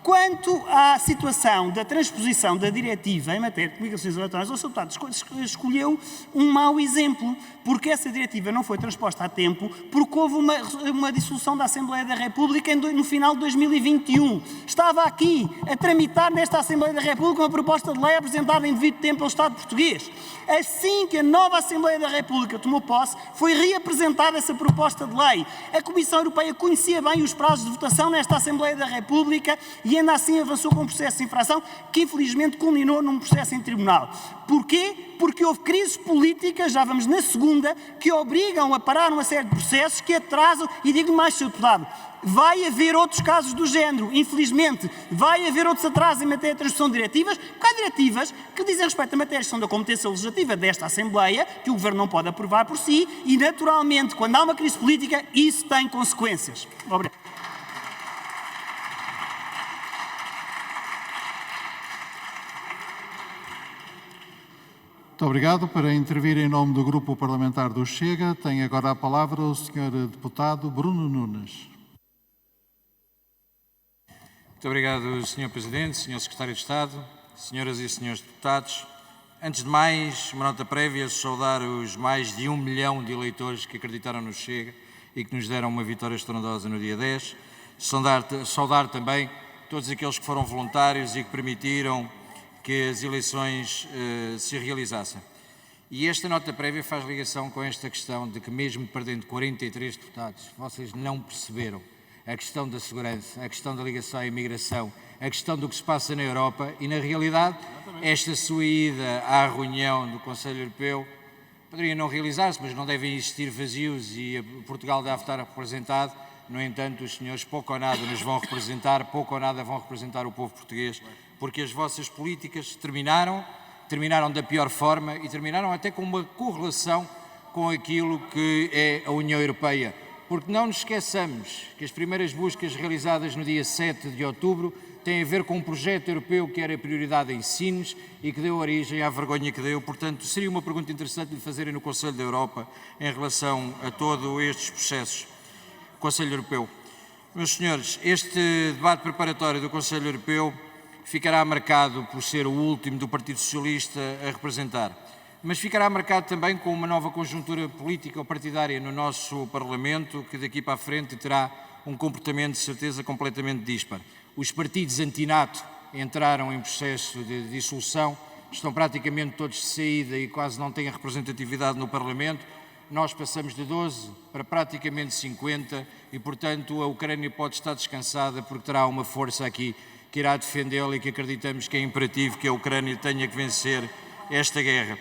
Quanto à situação da transposição da diretiva em matéria de comunicações eletrónicas, o Sr. Deputado escolheu um mau exemplo, porque essa diretiva não foi transposta a tempo, porque houve uma dissolução da Assembleia da República no final de 2021. Estava aqui a tramitar nesta Assembleia da República uma proposta de lei apresentada em devido tempo pelo Estado português. Assim que a nova Assembleia da República tomou posse, foi reapresentada essa proposta de lei. A Comissão Europeia conhecia bem os prazos de votação nesta Assembleia da República e ainda assim avançou com um processo de infração que infelizmente culminou num processo em tribunal. Porquê? Porque houve crises políticas, já vamos na segunda, que obrigam a parar uma série de processos que atrasam, e digo mais, Sr. Deputado, vai haver outros casos do género, infelizmente, vai haver outros atrasos em matéria de transposição de diretivas, porque há diretivas que dizem respeito à matéria de gestão da competência legislativa desta Assembleia, que o Governo não pode aprovar por si, e naturalmente, quando há uma crise política, isso tem consequências. Obrigado. Muito obrigado. Para intervir em nome do Grupo Parlamentar do Chega, tem agora a palavra o Sr. Deputado Bruno Nunes. Muito obrigado, Sr. Presidente, Sr. Secretário de Estado, Senhoras e Senhores Deputados. Antes de mais, uma nota prévia, saudar os mais de 1 milhão de eleitores que acreditaram no Chega e que nos deram uma vitória estrondosa no dia 10. Saudar também todos aqueles que foram voluntários e que permitiram que as eleições se realizassem. E esta nota prévia faz ligação com esta questão de que, mesmo perdendo 43 deputados, vocês não perceberam a questão da segurança, a questão da ligação à imigração, a questão do que se passa na Europa e, na realidade, esta sua ida à reunião do Conselho Europeu poderia não realizar-se, mas não devem existir vazios e Portugal deve estar representado. No entanto, os senhores pouco ou nada nos vão representar, pouco ou nada vão representar o povo português, porque as vossas políticas terminaram da pior forma e terminaram até com uma correlação com aquilo que é a União Europeia. Porque não nos esqueçamos que as primeiras buscas realizadas no dia 7 de outubro têm a ver com um projeto europeu que era prioridade em Sines e que deu origem à vergonha que deu. Portanto, seria uma pergunta interessante de fazerem no Conselho da Europa em relação a todos estes processos. Conselho Europeu. Meus senhores, este debate preparatório do Conselho Europeu ficará marcado por ser o último do Partido Socialista a representar, mas ficará marcado também com uma nova conjuntura política ou partidária no nosso Parlamento, que daqui para a frente terá um comportamento de certeza completamente dispar. Os partidos anti-NATO entraram em processo de dissolução, estão praticamente todos de saída e quase não têm representatividade no Parlamento. Nós passamos de 12 para praticamente 50 e, portanto, a Ucrânia pode estar descansada porque terá uma força aqui que irá defendê-la e que acreditamos que é imperativo que a Ucrânia tenha que vencer esta guerra.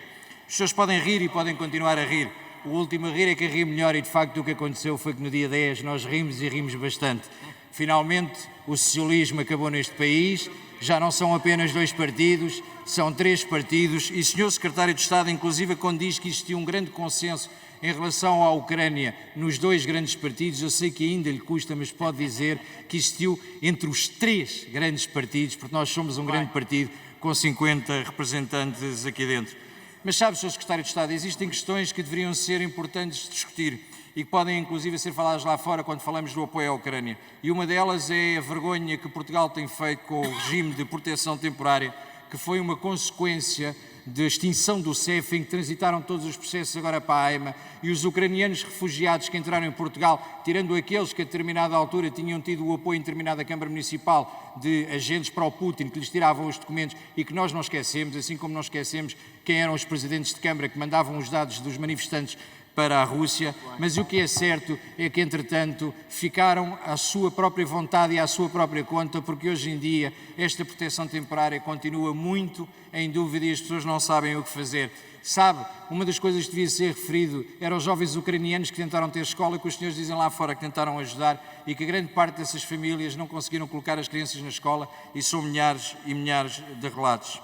Os senhores podem rir e podem continuar a rir. O último a rir é que ri melhor e, de facto, o que aconteceu foi que no dia 10 nós rimos e rimos bastante. Finalmente, o socialismo acabou neste país, já não são apenas 2 partidos, são 3 partidos e o Sr. Secretário de Estado, inclusive, quando diz que existiu um grande consenso em relação à Ucrânia nos 2 grandes partidos, eu sei que ainda lhe custa, mas pode dizer que existiu entre os 3 grandes partidos, porque nós somos um grande partido com 50 representantes aqui dentro. Mas sabe, Sr. Secretário de Estado, existem questões que deveriam ser importantes de discutir e que podem inclusive ser faladas lá fora quando falamos do apoio à Ucrânia. E uma delas é a vergonha que Portugal tem feito com o regime de proteção temporária, que foi uma consequência da extinção do CEF, em que transitaram todos os processos agora para a AIMA, e os ucranianos refugiados que entraram em Portugal, tirando aqueles que a determinada altura tinham tido o apoio em determinada Câmara Municipal de agentes para o Putin, que lhes tiravam os documentos e que nós não esquecemos, assim como não esquecemos quem eram os presidentes de Câmara que mandavam os dados dos manifestantes para a Rússia, mas o que é certo é que, entretanto, ficaram à sua própria vontade e à sua própria conta, porque hoje em dia esta proteção temporária continua muito em dúvida e as pessoas não sabem o que fazer. Sabe, uma das coisas que devia ser referido eram os jovens ucranianos que tentaram ter escola, que os senhores dizem lá fora que tentaram ajudar e que a grande parte dessas famílias não conseguiram colocar as crianças na escola e são milhares e milhares de relatos.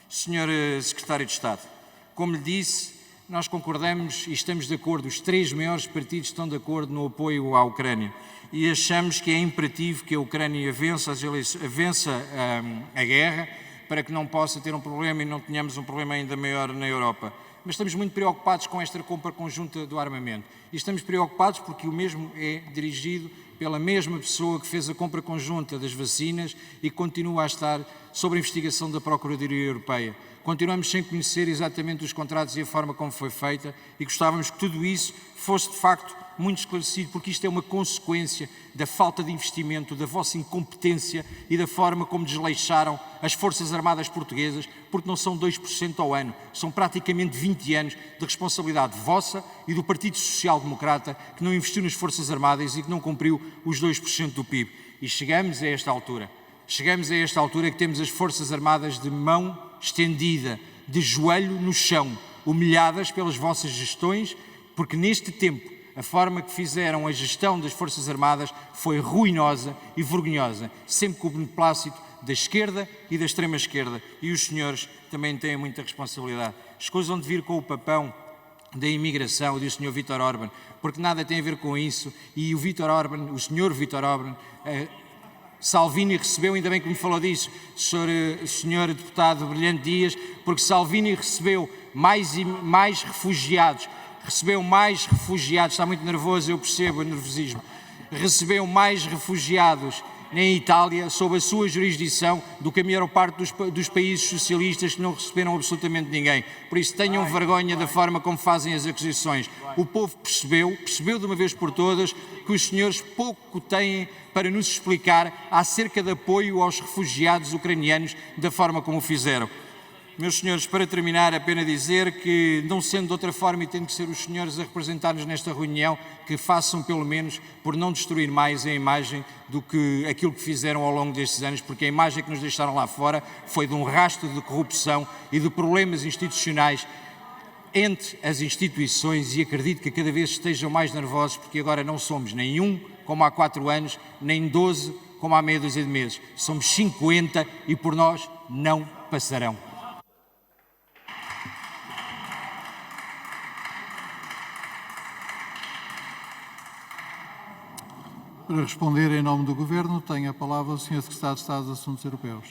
Senhor Secretário de Estado, como lhe disse, nós concordamos e estamos de acordo, os 3 maiores partidos estão de acordo no apoio à Ucrânia e achamos que é imperativo que a Ucrânia vença a guerra para que não possa ter um problema e não tenhamos um problema ainda maior na Europa. Mas estamos muito preocupados com esta compra conjunta do armamento e estamos preocupados porque o mesmo é dirigido pela mesma pessoa que fez a compra conjunta das vacinas e continua a estar sob a investigação da Procuradoria Europeia. Continuamos sem conhecer exatamente os contratos e a forma como foi feita e gostávamos que tudo isso fosse de facto muito esclarecido, porque isto é uma consequência da falta de investimento, da vossa incompetência e da forma como desleixaram as Forças Armadas Portuguesas, porque não são 2% ao ano, são praticamente 20 anos de responsabilidade vossa e do Partido Social Democrata, que não investiu nas Forças Armadas e que não cumpriu os 2% do PIB. E chegamos a esta altura que temos as Forças Armadas de mão estendida, de joelho no chão, humilhadas pelas vossas gestões, porque neste tempo a forma que fizeram a gestão das Forças Armadas foi ruinosa e vergonhosa, sempre com o beneplácito da esquerda e da extrema-esquerda. E os senhores também têm muita responsabilidade. Escusam de vir com o papão da imigração do Sr. Vítor Orbán, porque nada tem a ver com isso, e o Sr. Vítor Orbán, Salvini recebeu, ainda bem que me falou disso, senhor deputado Brilhante Dias, porque Salvini recebeu mais refugiados, está muito nervoso, eu percebo o nervosismo, recebeu mais refugiados em Itália, sob a sua jurisdição, do que a maior parte dos países socialistas que não receberam absolutamente ninguém. Por isso tenham vergonha da forma como fazem as acusações. O povo percebeu de uma vez por todas que os senhores pouco têm para nos explicar acerca de apoio aos refugiados ucranianos da forma como o fizeram. Meus senhores, para terminar, apenas dizer que, não sendo de outra forma e tendo que ser os senhores a representar-nos nesta reunião, que façam pelo menos por não destruir mais a imagem do que aquilo que fizeram ao longo destes anos, porque a imagem que nos deixaram lá fora foi de um rastro de corrupção e de problemas institucionais entre as instituições, e acredito que cada vez estejam mais nervosos, porque agora não somos nem 1, como há 4 anos, nem 12, como há meia dúzia de meses. Somos 50 e por nós não passarão. Para responder em nome do Governo, tem a palavra o Sr. Secretário de Estado dos Assuntos Europeus.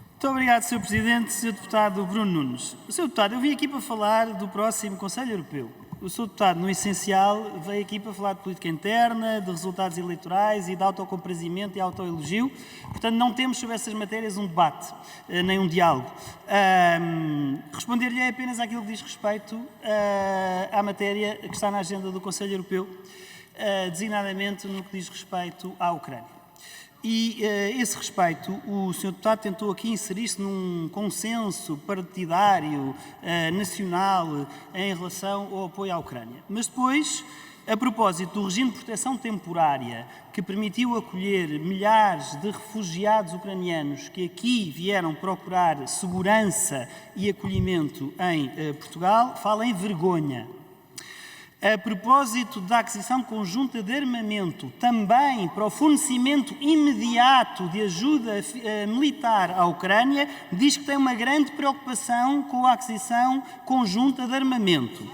Muito obrigado, Sr. Presidente. Sr. Deputado Bruno Nunes. Sr. Deputado, eu vim aqui para falar do próximo Conselho Europeu. O Sr. Deputado, no essencial, veio aqui para falar de política interna, de resultados eleitorais e de autocomprazimento e autoelogio. Portanto, não temos sobre essas matérias um debate, nem um diálogo. Responder-lhe apenas àquilo que diz respeito à matéria que está na agenda do Conselho Europeu, designadamente no que diz respeito à Ucrânia. E, a esse respeito, o Sr. Deputado tentou aqui inserir-se num consenso partidário nacional em relação ao apoio à Ucrânia. Mas depois, a propósito do regime de proteção temporária que permitiu acolher milhares de refugiados ucranianos que aqui vieram procurar segurança e acolhimento em Portugal, fala em vergonha. A propósito da aquisição conjunta de armamento, também para o fornecimento imediato de ajuda militar à Ucrânia, diz que tem uma grande preocupação com a aquisição conjunta de armamento.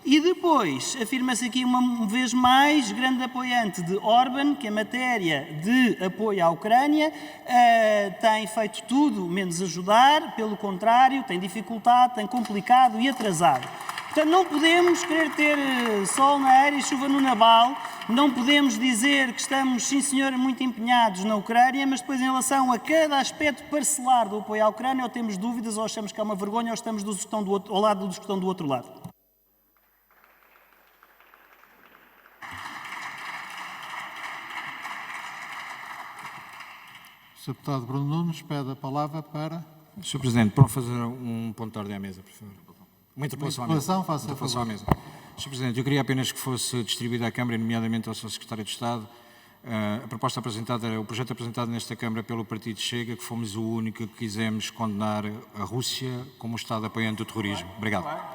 E depois, afirma-se aqui uma vez mais, grande apoiante de Orbán, que em matéria de apoio à Ucrânia tem feito tudo menos ajudar, pelo contrário, tem dificultado, tem complicado e atrasado. Portanto, não podemos querer ter sol na era e chuva no naval, não podemos dizer que estamos, sim senhor, muito empenhados na Ucrânia, mas depois em relação a cada aspecto parcelar do apoio à Ucrânia, ou temos dúvidas, ou achamos que é uma vergonha, ou estamos ao lado dos que estão do outro lado. O Sr. Deputado Bruno Nunes pede a palavra para... Sr. Presidente, para fazer um ponto de ordem à mesa, por favor. Uma interpelação à mesa. Faça a favor. Sr. Presidente, eu queria apenas que fosse distribuída à Câmara, nomeadamente ao Sr. Secretário de Estado, a proposta apresentada, o projeto apresentado nesta Câmara pelo Partido Chega, que fomos o único que quisemos condenar a Rússia como Estado apoiante do terrorismo. Obrigado.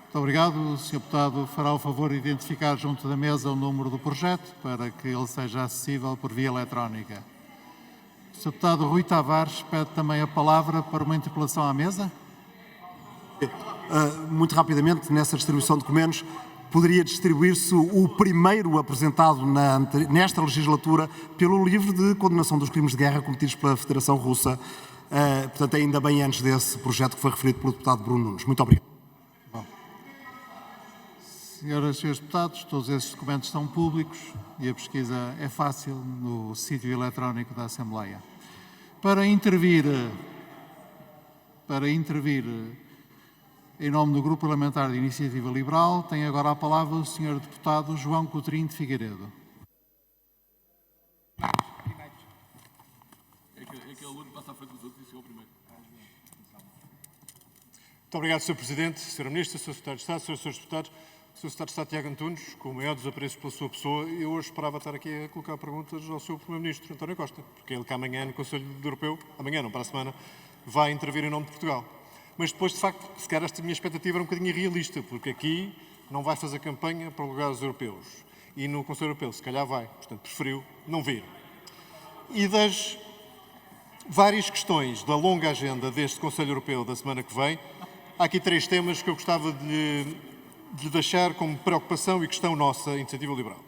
Muito obrigado. O Sr. Deputado fará o favor de identificar junto da mesa o número do projeto para que ele seja acessível por via eletrónica. O Sr. Deputado Rui Tavares pede também a palavra para uma interpelação à mesa. Muito rapidamente, nessa distribuição de documentos, poderia distribuir-se o primeiro apresentado nesta legislatura pelo livro de condenação dos crimes de guerra cometidos pela Federação Russa, portanto, ainda bem antes desse projeto que foi referido pelo deputado Bruno Nunes. Muito obrigado. Senhoras e senhores deputados, todos esses documentos são públicos e a pesquisa é fácil no sítio eletrónico da Assembleia. Para intervir em nome do Grupo Parlamentar de Iniciativa Liberal, tem agora a palavra o Sr. Deputado João Coutrinho de Figueiredo. Muito obrigado, Sr. Presidente, Sra. Ministra, Sr. Secretário de Estado, Srs. Deputados, Sr. Secretário de Estado Tiago Antunes, com o maior desapreço pela sua pessoa, eu hoje esperava estar aqui a colocar perguntas ao Sr. Primeiro-Ministro, António Costa, porque ele que amanhã no Conselho Europeu, amanhã não, para a semana, vai intervir em nome de Portugal. Mas depois, de facto, se calhar esta minha expectativa era um bocadinho irrealista, porque aqui não vai fazer campanha para lugares europeus. E no Conselho Europeu, se calhar vai. Portanto, preferiu não vir. E das várias questões da longa agenda deste Conselho Europeu da semana que vem, há aqui 3 temas que eu gostava de lhe deixar como preocupação e questão nossa, Iniciativa Liberal.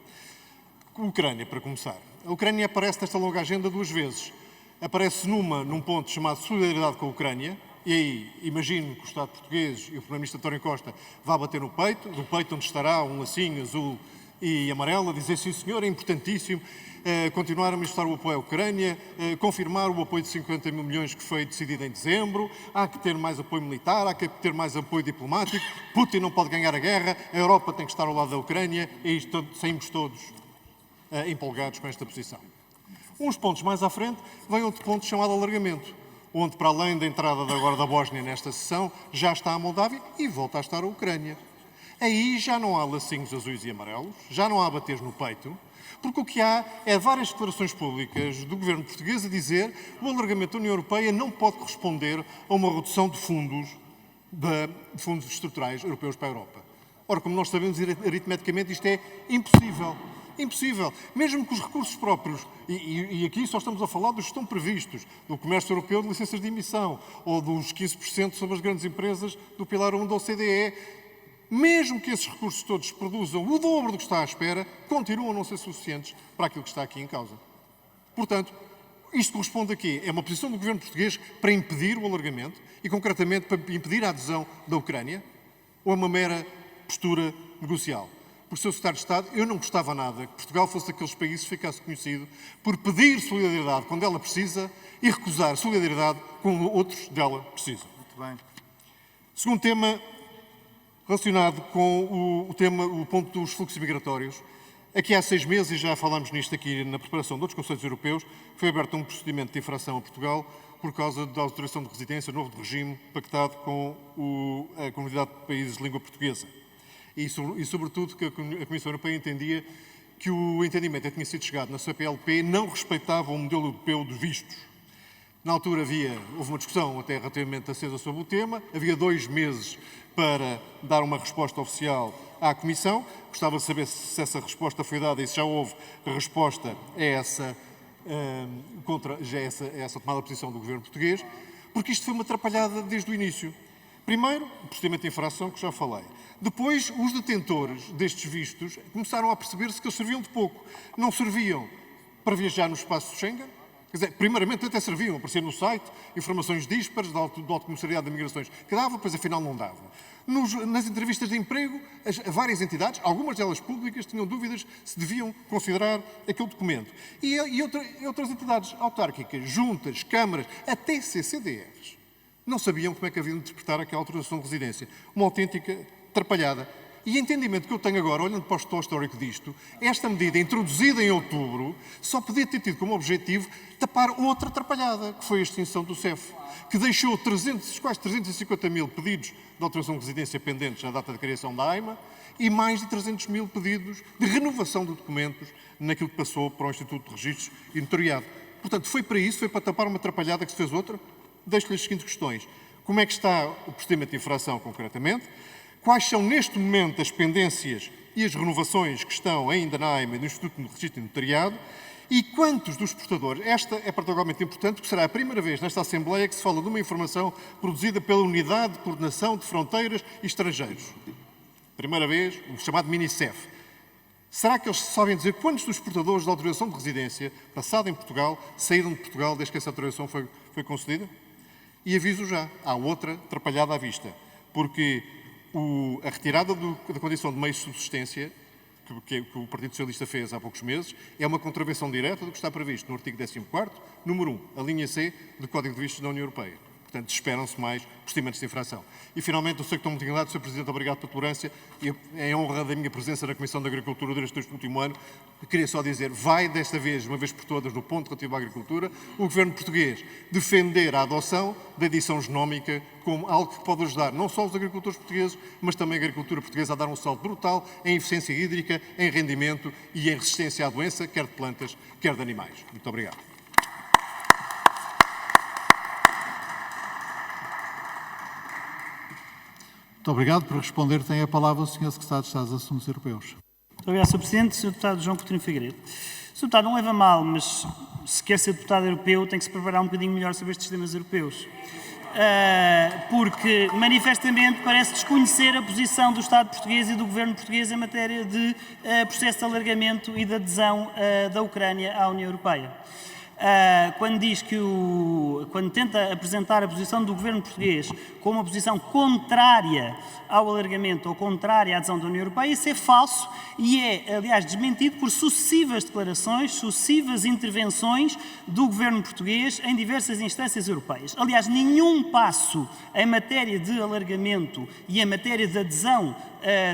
A Ucrânia, para começar. A Ucrânia aparece nesta longa agenda 2 vezes. Aparece num ponto chamado solidariedade com a Ucrânia, e aí imagino que o Estado português e o Primeiro-Ministro António Costa vá bater no peito, do peito onde estará um lacinho azul e amarelo, a dizer, sim senhor, é importantíssimo continuar a manifestar o apoio à Ucrânia, confirmar o apoio de 50 mil milhões que foi decidido em dezembro, há que ter mais apoio militar, há que ter mais apoio diplomático, Putin não pode ganhar a guerra, a Europa tem que estar ao lado da Ucrânia, e isto saímos todos empolgados com esta posição. Uns pontos mais à frente vem outro ponto chamado alargamento, onde, para além da entrada agora da Bósnia nesta sessão, já está a Moldávia e volta a estar a Ucrânia. Aí já não há lacinhos azuis e amarelos, já não há bateres no peito, porque o que há é várias declarações públicas do governo português a dizer que o alargamento da União Europeia não pode corresponder a uma redução de fundos estruturais europeus para a Europa. Ora, como nós sabemos, aritmeticamente isto é impossível. Impossível. Mesmo que os recursos próprios, e aqui só estamos a falar dos que estão previstos, do comércio europeu de licenças de emissão, ou dos 15% sobre as grandes empresas do Pilar 1 da OCDE, mesmo que esses recursos todos produzam o dobro do que está à espera, continuam a não ser suficientes para aquilo que está aqui em causa. Portanto, isto corresponde a quê? É uma posição do governo português para impedir o alargamento e, concretamente, para impedir a adesão da Ucrânia, ou é uma mera postura negocial? Por Sr. Secretário de Estado, eu não gostava nada que Portugal fosse daqueles países que ficasse conhecido por pedir solidariedade quando ela precisa e recusar solidariedade quando outros dela precisam. Muito bem. Segundo tema, relacionado com o ponto dos fluxos migratórios. Aqui há 6 meses, e já falámos nisto aqui na preparação de outros Conselhos Europeus, foi aberto um procedimento de infração a Portugal por causa da autorização de residência, novo regime pactado com a Comunidade de Países de Língua Portuguesa. E sobretudo, que a Comissão Europeia entendia que o entendimento que tinha sido chegado na CPLP não respeitava o modelo europeu dos vistos. Na altura houve uma discussão até relativamente acesa sobre o tema, havia 2 meses para dar uma resposta oficial à Comissão. Gostava de saber se essa resposta foi dada e se já houve resposta a essa tomada de posição do governo português, porque isto foi uma atrapalhada desde o início. Primeiro, o procedimento de infração, que já falei. Depois, os detentores destes vistos começaram a perceber-se que eles serviam de pouco. Não serviam para viajar no espaço de Schengen. Quer dizer, primeiramente até serviam, aparecer no site, informações díspares do Alto Comissariado de Migrações, que dava, pois afinal não dava. Nas entrevistas de emprego, várias entidades, algumas delas públicas, tinham dúvidas se deviam considerar aquele documento. E outras entidades autárquicas, juntas, câmaras, até CCDRs, não sabiam como é que haviam de interpretar aquela autorização de residência. Uma autêntica atrapalhada. E o entendimento que eu tenho agora, olhando para o histórico disto, esta medida introduzida em outubro só podia ter tido como objetivo tapar outra atrapalhada, que foi a extinção do CEF, que deixou quase 350 mil pedidos de autorização de residência pendentes na data de criação da AIMA e mais de 300 mil pedidos de renovação de documentos naquilo que passou para o Instituto de Registros e Notariado. Portanto, foi para isso, foi para tapar uma atrapalhada que se fez outra. Deixo-lhe as seguintes questões. Como é que está o procedimento de infração concretamente? Quais são, neste momento, as pendências e as renovações que estão ainda na AIMA e no Instituto de Registro e Notariado? E quantos dos portadores? Esta é particularmente importante, porque será a primeira vez nesta Assembleia que se fala de uma informação produzida pela Unidade de Coordenação de Fronteiras e Estrangeiros. Primeira vez, o chamado MINICEF. Será que eles sabem dizer quantos dos portadores de autorização de residência passada em Portugal saíram de Portugal desde que essa autorização foi concedida? E aviso já, há outra atrapalhada à vista, porque a retirada da condição de meio de subsistência, que o Partido Socialista fez há poucos meses, é uma contravenção direta do que está previsto no artigo 14º, número 1, a linha C do Código de Vistos da União Europeia. Portanto, esperam-se mais procedimentos de infração. E, finalmente, eu sei que estou muito indignado, Sr. Presidente, obrigado pela tolerância. Em honra da minha presença na Comissão de Agricultura durante este último ano, queria só dizer, vai desta vez, uma vez por todas, no ponto relativo à agricultura, o Governo português defender a adoção da edição genómica como algo que pode ajudar não só os agricultores portugueses, mas também a agricultura portuguesa a dar um salto brutal em eficiência hídrica, em rendimento e em resistência à doença, quer de plantas, quer de animais. Muito obrigado. Muito obrigado. Para responder, tem a palavra o Sr. Secretário de Estado dos Assuntos Europeus. Muito obrigado, Sr. Presidente. Sr. Deputado João Coutinho Figueiredo. Sr. Deputado, não leva a mal, mas se quer ser deputado europeu, tem que se preparar um bocadinho melhor sobre estes temas europeus. Porque, manifestamente, parece desconhecer a posição do Estado português e do Governo português em matéria de processo de alargamento e de adesão da Ucrânia à União Europeia. Quando diz quando tenta apresentar a posição do Governo português como uma posição contrária ao alargamento ou contrária à adesão da União Europeia, isso é falso e é, aliás, desmentido por sucessivas declarações, sucessivas intervenções do Governo português em diversas instâncias europeias. Aliás, nenhum passo em matéria de alargamento e em matéria de adesão,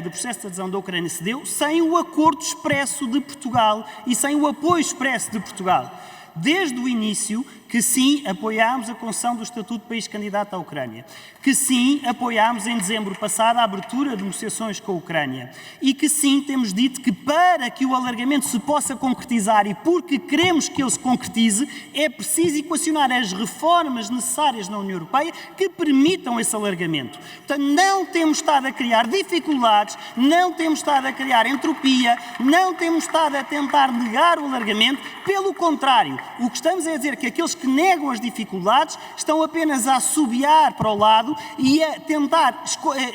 do processo de adesão da Ucrânia se deu sem o acordo expresso de Portugal e sem o apoio expresso de Portugal. Desde o início, que sim, apoiámos a concessão do Estatuto de País Candidato à Ucrânia, que sim, apoiámos em dezembro passado a abertura de negociações com a Ucrânia e que sim, temos dito que para que o alargamento se possa concretizar e porque queremos que ele se concretize, é preciso equacionar as reformas necessárias na União Europeia que permitam esse alargamento. Portanto, não temos estado a criar dificuldades, não temos estado a criar entropia, não temos estado a tentar negar o alargamento, pelo contrário, o que estamos a dizer é que aqueles que negam as dificuldades estão apenas a assobiar para o lado e a tentar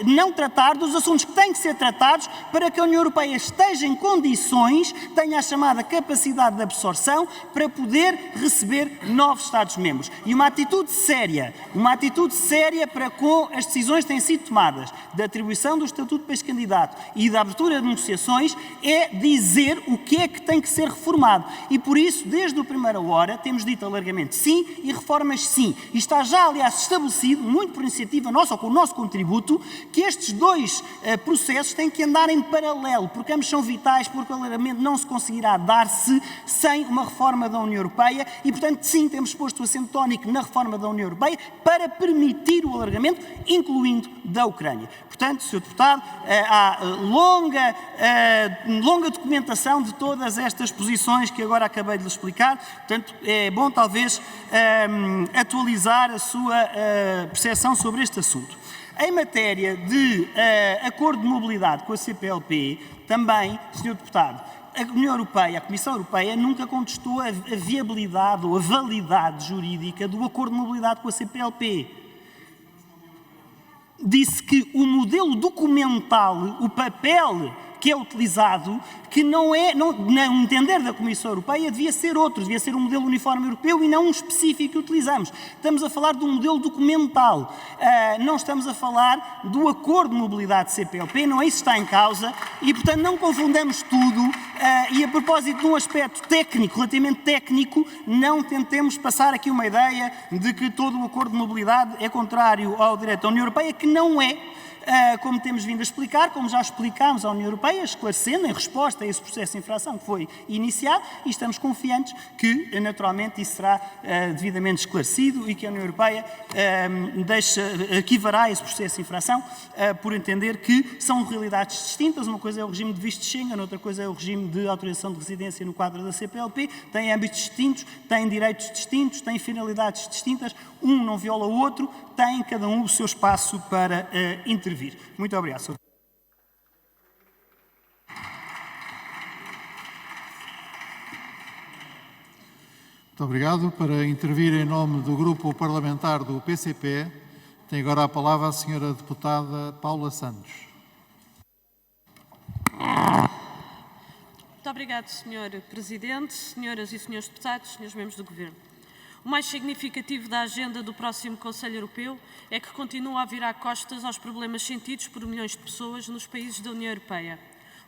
não tratar dos assuntos que têm que ser tratados para que a União Europeia esteja em condições, tenha a chamada capacidade de absorção para poder receber novos Estados-membros. E uma atitude séria para com as decisões que têm sido tomadas da atribuição do Estatuto de País Candidato e da abertura de negociações é dizer o que é que tem que ser reformado. E por isso, desde a primeira hora, temos dito alargamento alargamento sim e reformas sim. E está já, aliás, estabelecido, muito por iniciativa nossa ou com o nosso contributo, que estes dois processos têm que andar em paralelo, porque ambos são vitais, porque o alargamento não se conseguirá dar-se sem uma reforma da União Europeia e, portanto, sim, temos posto o acento tónico na reforma da União Europeia para permitir o alargamento, incluindo da Ucrânia. Portanto, Sr. Deputado, há longa documentação de todas estas posições que agora acabei de lhe explicar. Portanto, é bom talvez atualizar a sua percepção sobre este assunto. Em matéria de acordo de mobilidade com a CPLP, também, Sr. Deputado, a União Europeia, a Comissão Europeia, nunca contestou a viabilidade ou a validade jurídica do acordo de mobilidade com a CPLP. Disse que o modelo documental, o papel que é utilizado, que não entender da Comissão Europeia, devia ser outro, devia ser um modelo uniforme europeu e não um específico que utilizamos. Estamos a falar de um modelo documental, não estamos a falar do acordo de mobilidade CPLP, não é isso que está em causa e, portanto, não confundamos tudo e, a propósito de um aspecto técnico, relativamente técnico, não tentemos passar aqui uma ideia de que todo o acordo de mobilidade é contrário ao direito da União Europeia, que não é. Como temos vindo a explicar, como já explicámos à União Europeia, esclarecendo em resposta a esse processo de infração que foi iniciado, e estamos confiantes que, naturalmente, isso será devidamente esclarecido e que a União Europeia arquivará esse processo de infração por entender que são realidades distintas. Uma coisa é o regime de visto de Schengen, outra coisa é o regime de autorização de residência no quadro da CPLP, têm âmbitos distintos, têm direitos distintos, têm finalidades distintas, um não viola o outro, tem cada um o seu espaço para intervir. Muito obrigado, Sr. Muito obrigado. Para intervir em nome do Grupo Parlamentar do PCP, tem agora a palavra a Sra. Deputada Paula Santos. Muito obrigado, Sr. Presidente, senhoras e senhores deputados, senhores membros do Governo. O mais significativo da agenda do próximo Conselho Europeu é que continua a virar costas aos problemas sentidos por milhões de pessoas nos países da União Europeia.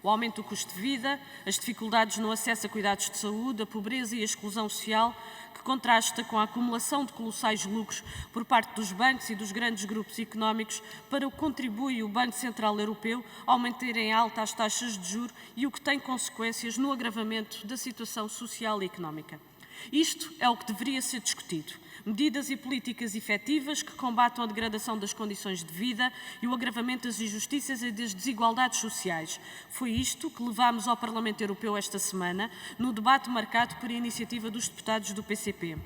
O aumento do custo de vida, as dificuldades no acesso a cuidados de saúde, a pobreza e a exclusão social, que contrasta com a acumulação de colossais lucros por parte dos bancos e dos grandes grupos económicos para o que contribui o Banco Central Europeu ao manterem alta as taxas de juros e o que tem consequências no agravamento da situação social e económica. Isto é o que deveria ser discutido. Medidas e políticas efetivas que combatam a degradação das condições de vida e o agravamento das injustiças e das desigualdades sociais. Foi isto que levámos ao Parlamento Europeu esta semana, no debate marcado por iniciativa dos deputados do PCP.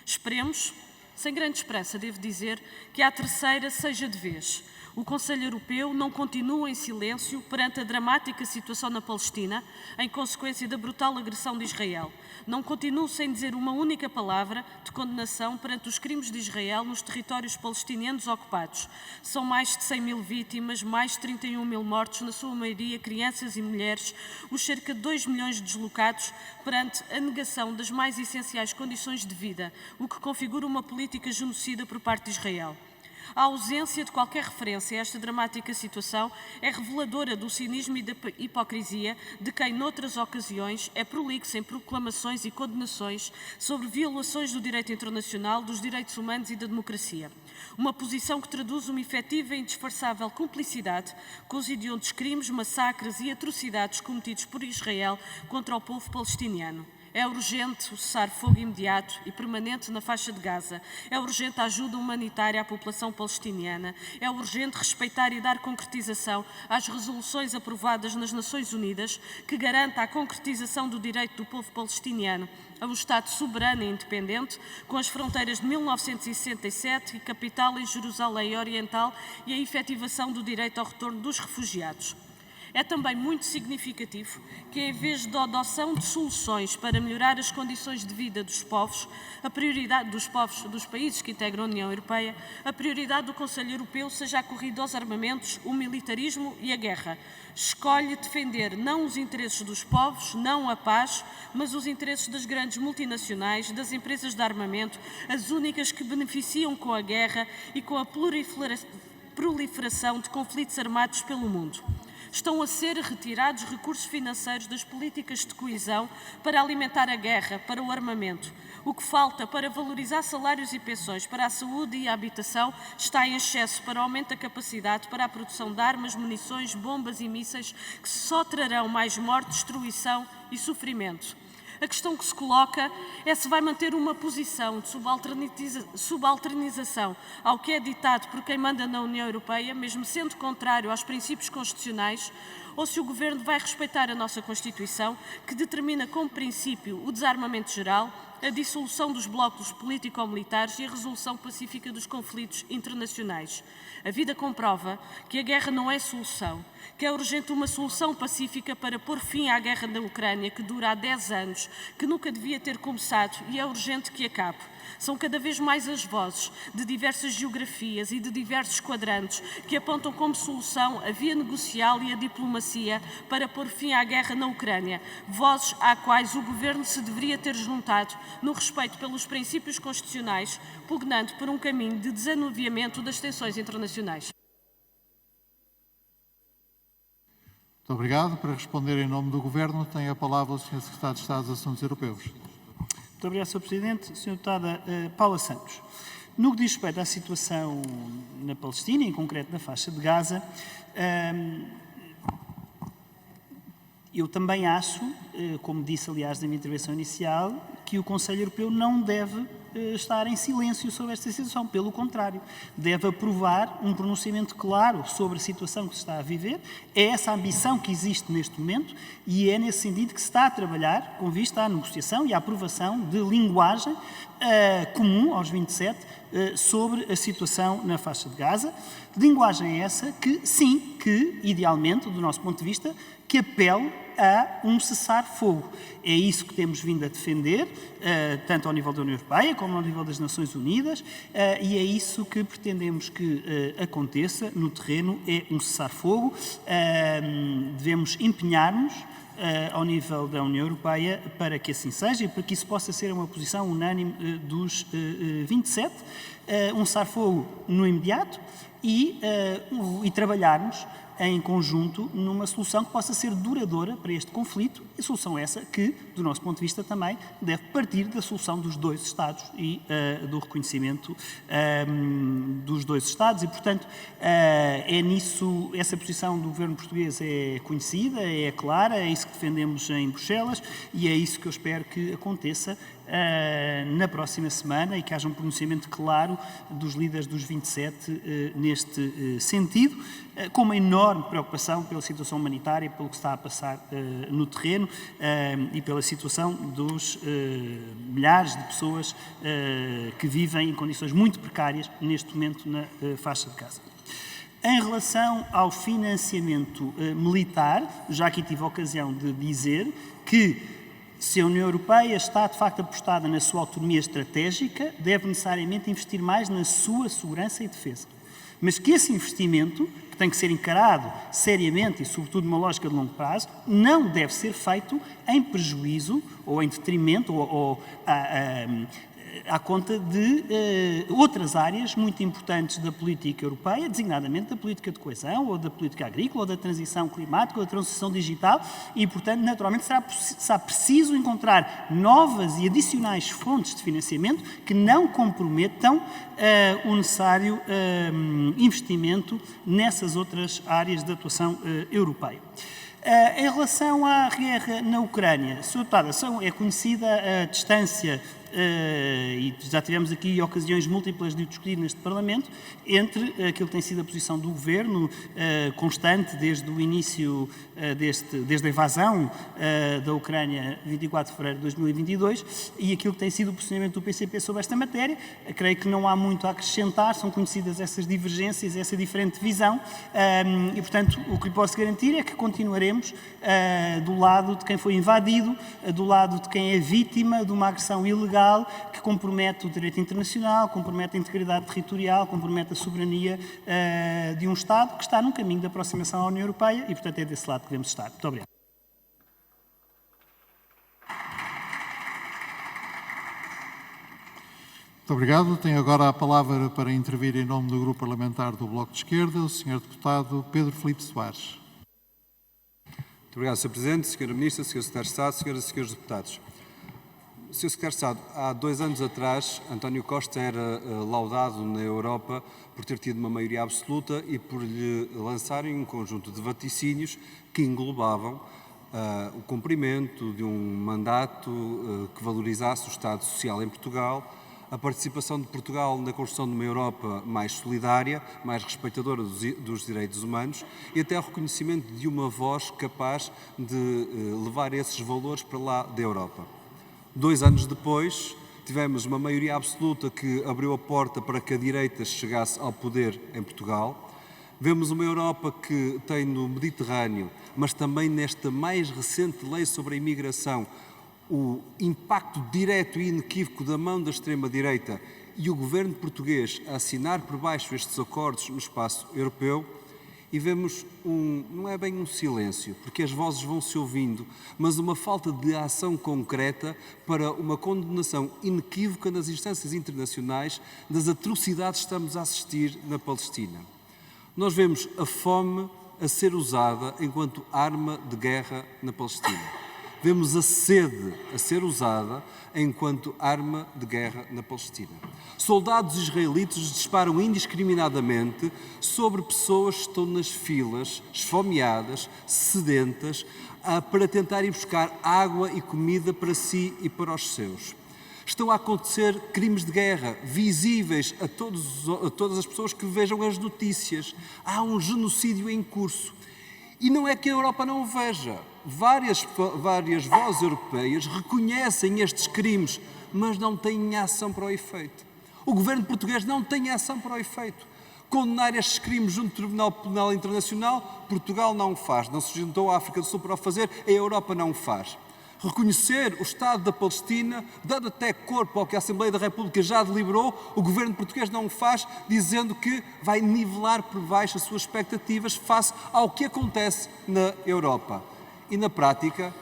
Esperemos, sem grande esperança, devo dizer, que a terceira seja de vez. O Conselho Europeu não continua em silêncio perante a dramática situação na Palestina, em consequência da brutal agressão de Israel. Não continua sem dizer uma única palavra de condenação perante os crimes de Israel nos territórios palestinianos ocupados. São mais de 100 mil vítimas, mais de 31 mil mortos, na sua maioria crianças e mulheres, os cerca de 2 milhões de deslocados perante a negação das mais essenciais condições de vida, o que configura uma política genocida por parte de Israel. A ausência de qualquer referência a esta dramática situação é reveladora do cinismo e da hipocrisia de quem, noutras ocasiões, é prolixo em proclamações e condenações sobre violações do direito internacional, dos direitos humanos e da democracia. Uma posição que traduz uma efetiva e indisfarçável cumplicidade com os hediondos crimes, massacres e atrocidades cometidos por Israel contra o povo palestiniano. É urgente o cessar-fogo imediato e permanente na faixa de Gaza. É urgente a ajuda humanitária à população palestiniana. É urgente respeitar e dar concretização às resoluções aprovadas nas Nações Unidas que garanta a concretização do direito do povo palestiniano a um Estado soberano e independente, com as fronteiras de 1967 e capital em Jerusalém Oriental e a efetivação do direito ao retorno dos refugiados. É também muito significativo que, em vez da adoção de soluções para melhorar as condições de vida dos povos, a prioridade dos países que integram a União Europeia, a prioridade do Conselho Europeu seja a corrida aos armamentos, o militarismo e a guerra. Escolhe defender não os interesses dos povos, não a paz, mas os interesses das grandes multinacionais, das empresas de armamento, as únicas que beneficiam com a guerra e com a proliferação de conflitos armados pelo mundo. Estão a ser retirados recursos financeiros das políticas de coesão para alimentar a guerra, para o armamento. O que falta para valorizar salários e pensões, para a saúde e a habitação, está em excesso para o aumento da capacidade para a produção de armas, munições, bombas e mísseis que só trarão mais morte, destruição e sofrimento. A questão que se coloca é se vai manter uma posição de subalternização ao que é ditado por quem manda na União Europeia, mesmo sendo contrário aos princípios constitucionais, ou se o Governo vai respeitar a nossa Constituição, que determina como princípio o desarmamento geral, a dissolução dos blocos político-militares e a resolução pacífica dos conflitos internacionais. A vida comprova que a guerra não é solução, que é urgente uma solução pacífica para pôr fim à guerra na Ucrânia, que dura há 10 anos, que nunca devia ter começado e é urgente que acabe. São cada vez mais as vozes de diversas geografias e de diversos quadrantes que apontam como solução a via negocial e a diplomacia para pôr fim à guerra na Ucrânia, vozes às quais o Governo se deveria ter juntado no respeito pelos princípios constitucionais, pugnando por um caminho de desanuviamento das tensões internacionais. Muito obrigado. Para responder em nome do Governo, tem a palavra o Sr. Secretário de Estado dos Assuntos Europeus. Muito obrigado, Sr. Presidente. Sra. Deputada Paula Santos, no que diz respeito à situação na Palestina, em concreto na faixa de Gaza, eu também acho, como disse aliás na minha intervenção inicial, que o Conselho Europeu não deve estar em silêncio sobre esta situação. Pelo contrário, deve aprovar um pronunciamento claro sobre a situação que se está a viver. É essa a ambição que existe neste momento e é nesse sentido que se está a trabalhar com vista à negociação e à aprovação de linguagem comum aos 27 sobre a situação na faixa de Gaza. Linguagem essa que, sim, que idealmente, do nosso ponto de vista, que apele a um cessar-fogo. É isso que temos vindo a defender, tanto ao nível da União Europeia como ao nível das Nações Unidas, e é isso que pretendemos que aconteça no terreno, é um cessar-fogo. Devemos empenhar-nos ao nível da União Europeia para que assim seja e para que isso possa ser uma posição unânime dos 27, um cessar-fogo no imediato e trabalharmos em conjunto numa solução que possa ser duradoura para este conflito, e solução essa que, do nosso ponto de vista, também deve partir da solução dos dois Estados e do reconhecimento dos dois Estados, e, portanto, é nisso, essa posição do governo português é conhecida, é clara, é isso que defendemos em Bruxelas, e é isso que eu espero que aconteça na próxima semana e que haja um pronunciamento claro dos líderes dos 27 neste sentido, com uma enorme preocupação pela situação humanitária, pelo que está a passar no terreno e pela situação dos milhares de pessoas que vivem em condições muito precárias neste momento na faixa de Gaza. Em relação ao financiamento militar, já aqui tive a ocasião de dizer que se a União Europeia está, de facto, apostada na sua autonomia estratégica, deve necessariamente investir mais na sua segurança e defesa. Mas que esse investimento, que tem que ser encarado seriamente e, sobretudo, numa lógica de longo prazo, não deve ser feito em prejuízo ou em detrimento ou à conta de outras áreas muito importantes da política europeia, designadamente da política de coesão, ou da política agrícola, ou da transição climática, ou da transição digital, e, portanto, naturalmente, será preciso encontrar novas e adicionais fontes de financiamento que não comprometam o necessário investimento nessas outras áreas de atuação europeia. Em relação à guerra na Ucrânia, Sra. Deputada, é conhecida a distância e já tivemos aqui ocasiões múltiplas de discutir neste Parlamento, entre aquilo que tem sido a posição do Governo, constante desde o início, desde a invasão da Ucrânia, 24 de fevereiro de 2022, e aquilo que tem sido o posicionamento do PCP sobre esta matéria. Creio que não há muito a acrescentar, são conhecidas essas divergências, essa diferente visão, e, portanto, o que lhe posso garantir é que continuaremos do lado de quem foi invadido, do lado de quem é vítima de uma agressão ilegal que compromete o direito internacional, compromete a integridade territorial, compromete a soberania de um Estado que está num caminho de aproximação à União Europeia e, portanto, é desse lado que devemos estar. Muito obrigado. Muito obrigado. Tenho agora a palavra para intervir em nome do Grupo Parlamentar do Bloco de Esquerda, o Sr. Deputado Pedro Filipe Soares. Muito obrigado, Sr. Presidente, Sra. Ministra, Sr. Secretário de Estado, Senhoras e Senhores Deputados. Sr. Secretário de Estado, há 2 anos atrás, António Costa era laudado na Europa por ter tido uma maioria absoluta e por lhe lançarem um conjunto de vaticínios que englobavam o cumprimento de um mandato que valorizasse o Estado Social em Portugal, a participação de Portugal na construção de uma Europa mais solidária, mais respeitadora dos direitos humanos e até o reconhecimento de uma voz capaz de levar esses valores para lá da Europa. 2 anos depois, tivemos uma maioria absoluta que abriu a porta para que a direita chegasse ao poder em Portugal. Vemos uma Europa que tem no Mediterrâneo, mas também nesta mais recente lei sobre a imigração, o impacto direto e inequívoco da mão da extrema-direita e o governo português a assinar por baixo estes acordos no espaço europeu, e vemos não é bem um silêncio, porque as vozes vão-se ouvindo, mas uma falta de ação concreta para uma condenação inequívoca nas instâncias internacionais das atrocidades que estamos a assistir na Palestina. Nós vemos a fome a ser usada enquanto arma de guerra na Palestina. Vemos a sede a ser usada enquanto arma de guerra na Palestina. Soldados israelitas disparam indiscriminadamente sobre pessoas que estão nas filas, esfomeadas, sedentas, para tentar ir buscar água e comida para si e para os seus. Estão a acontecer crimes de guerra visíveis a todas as pessoas que vejam as notícias. Há um genocídio em curso. E não é que a Europa não o veja. Várias vozes europeias reconhecem estes crimes, mas não têm ação para o efeito. O governo português não tem ação para o efeito. Condenar estes crimes junto do Tribunal Penal Internacional, Portugal não o faz. Não se juntou à África do Sul para o fazer, a Europa não o faz. Reconhecer o Estado da Palestina, dando até corpo ao que a Assembleia da República já deliberou, o governo português não o faz, dizendo que vai nivelar por baixo as suas expectativas face ao que acontece na Europa. E na prática,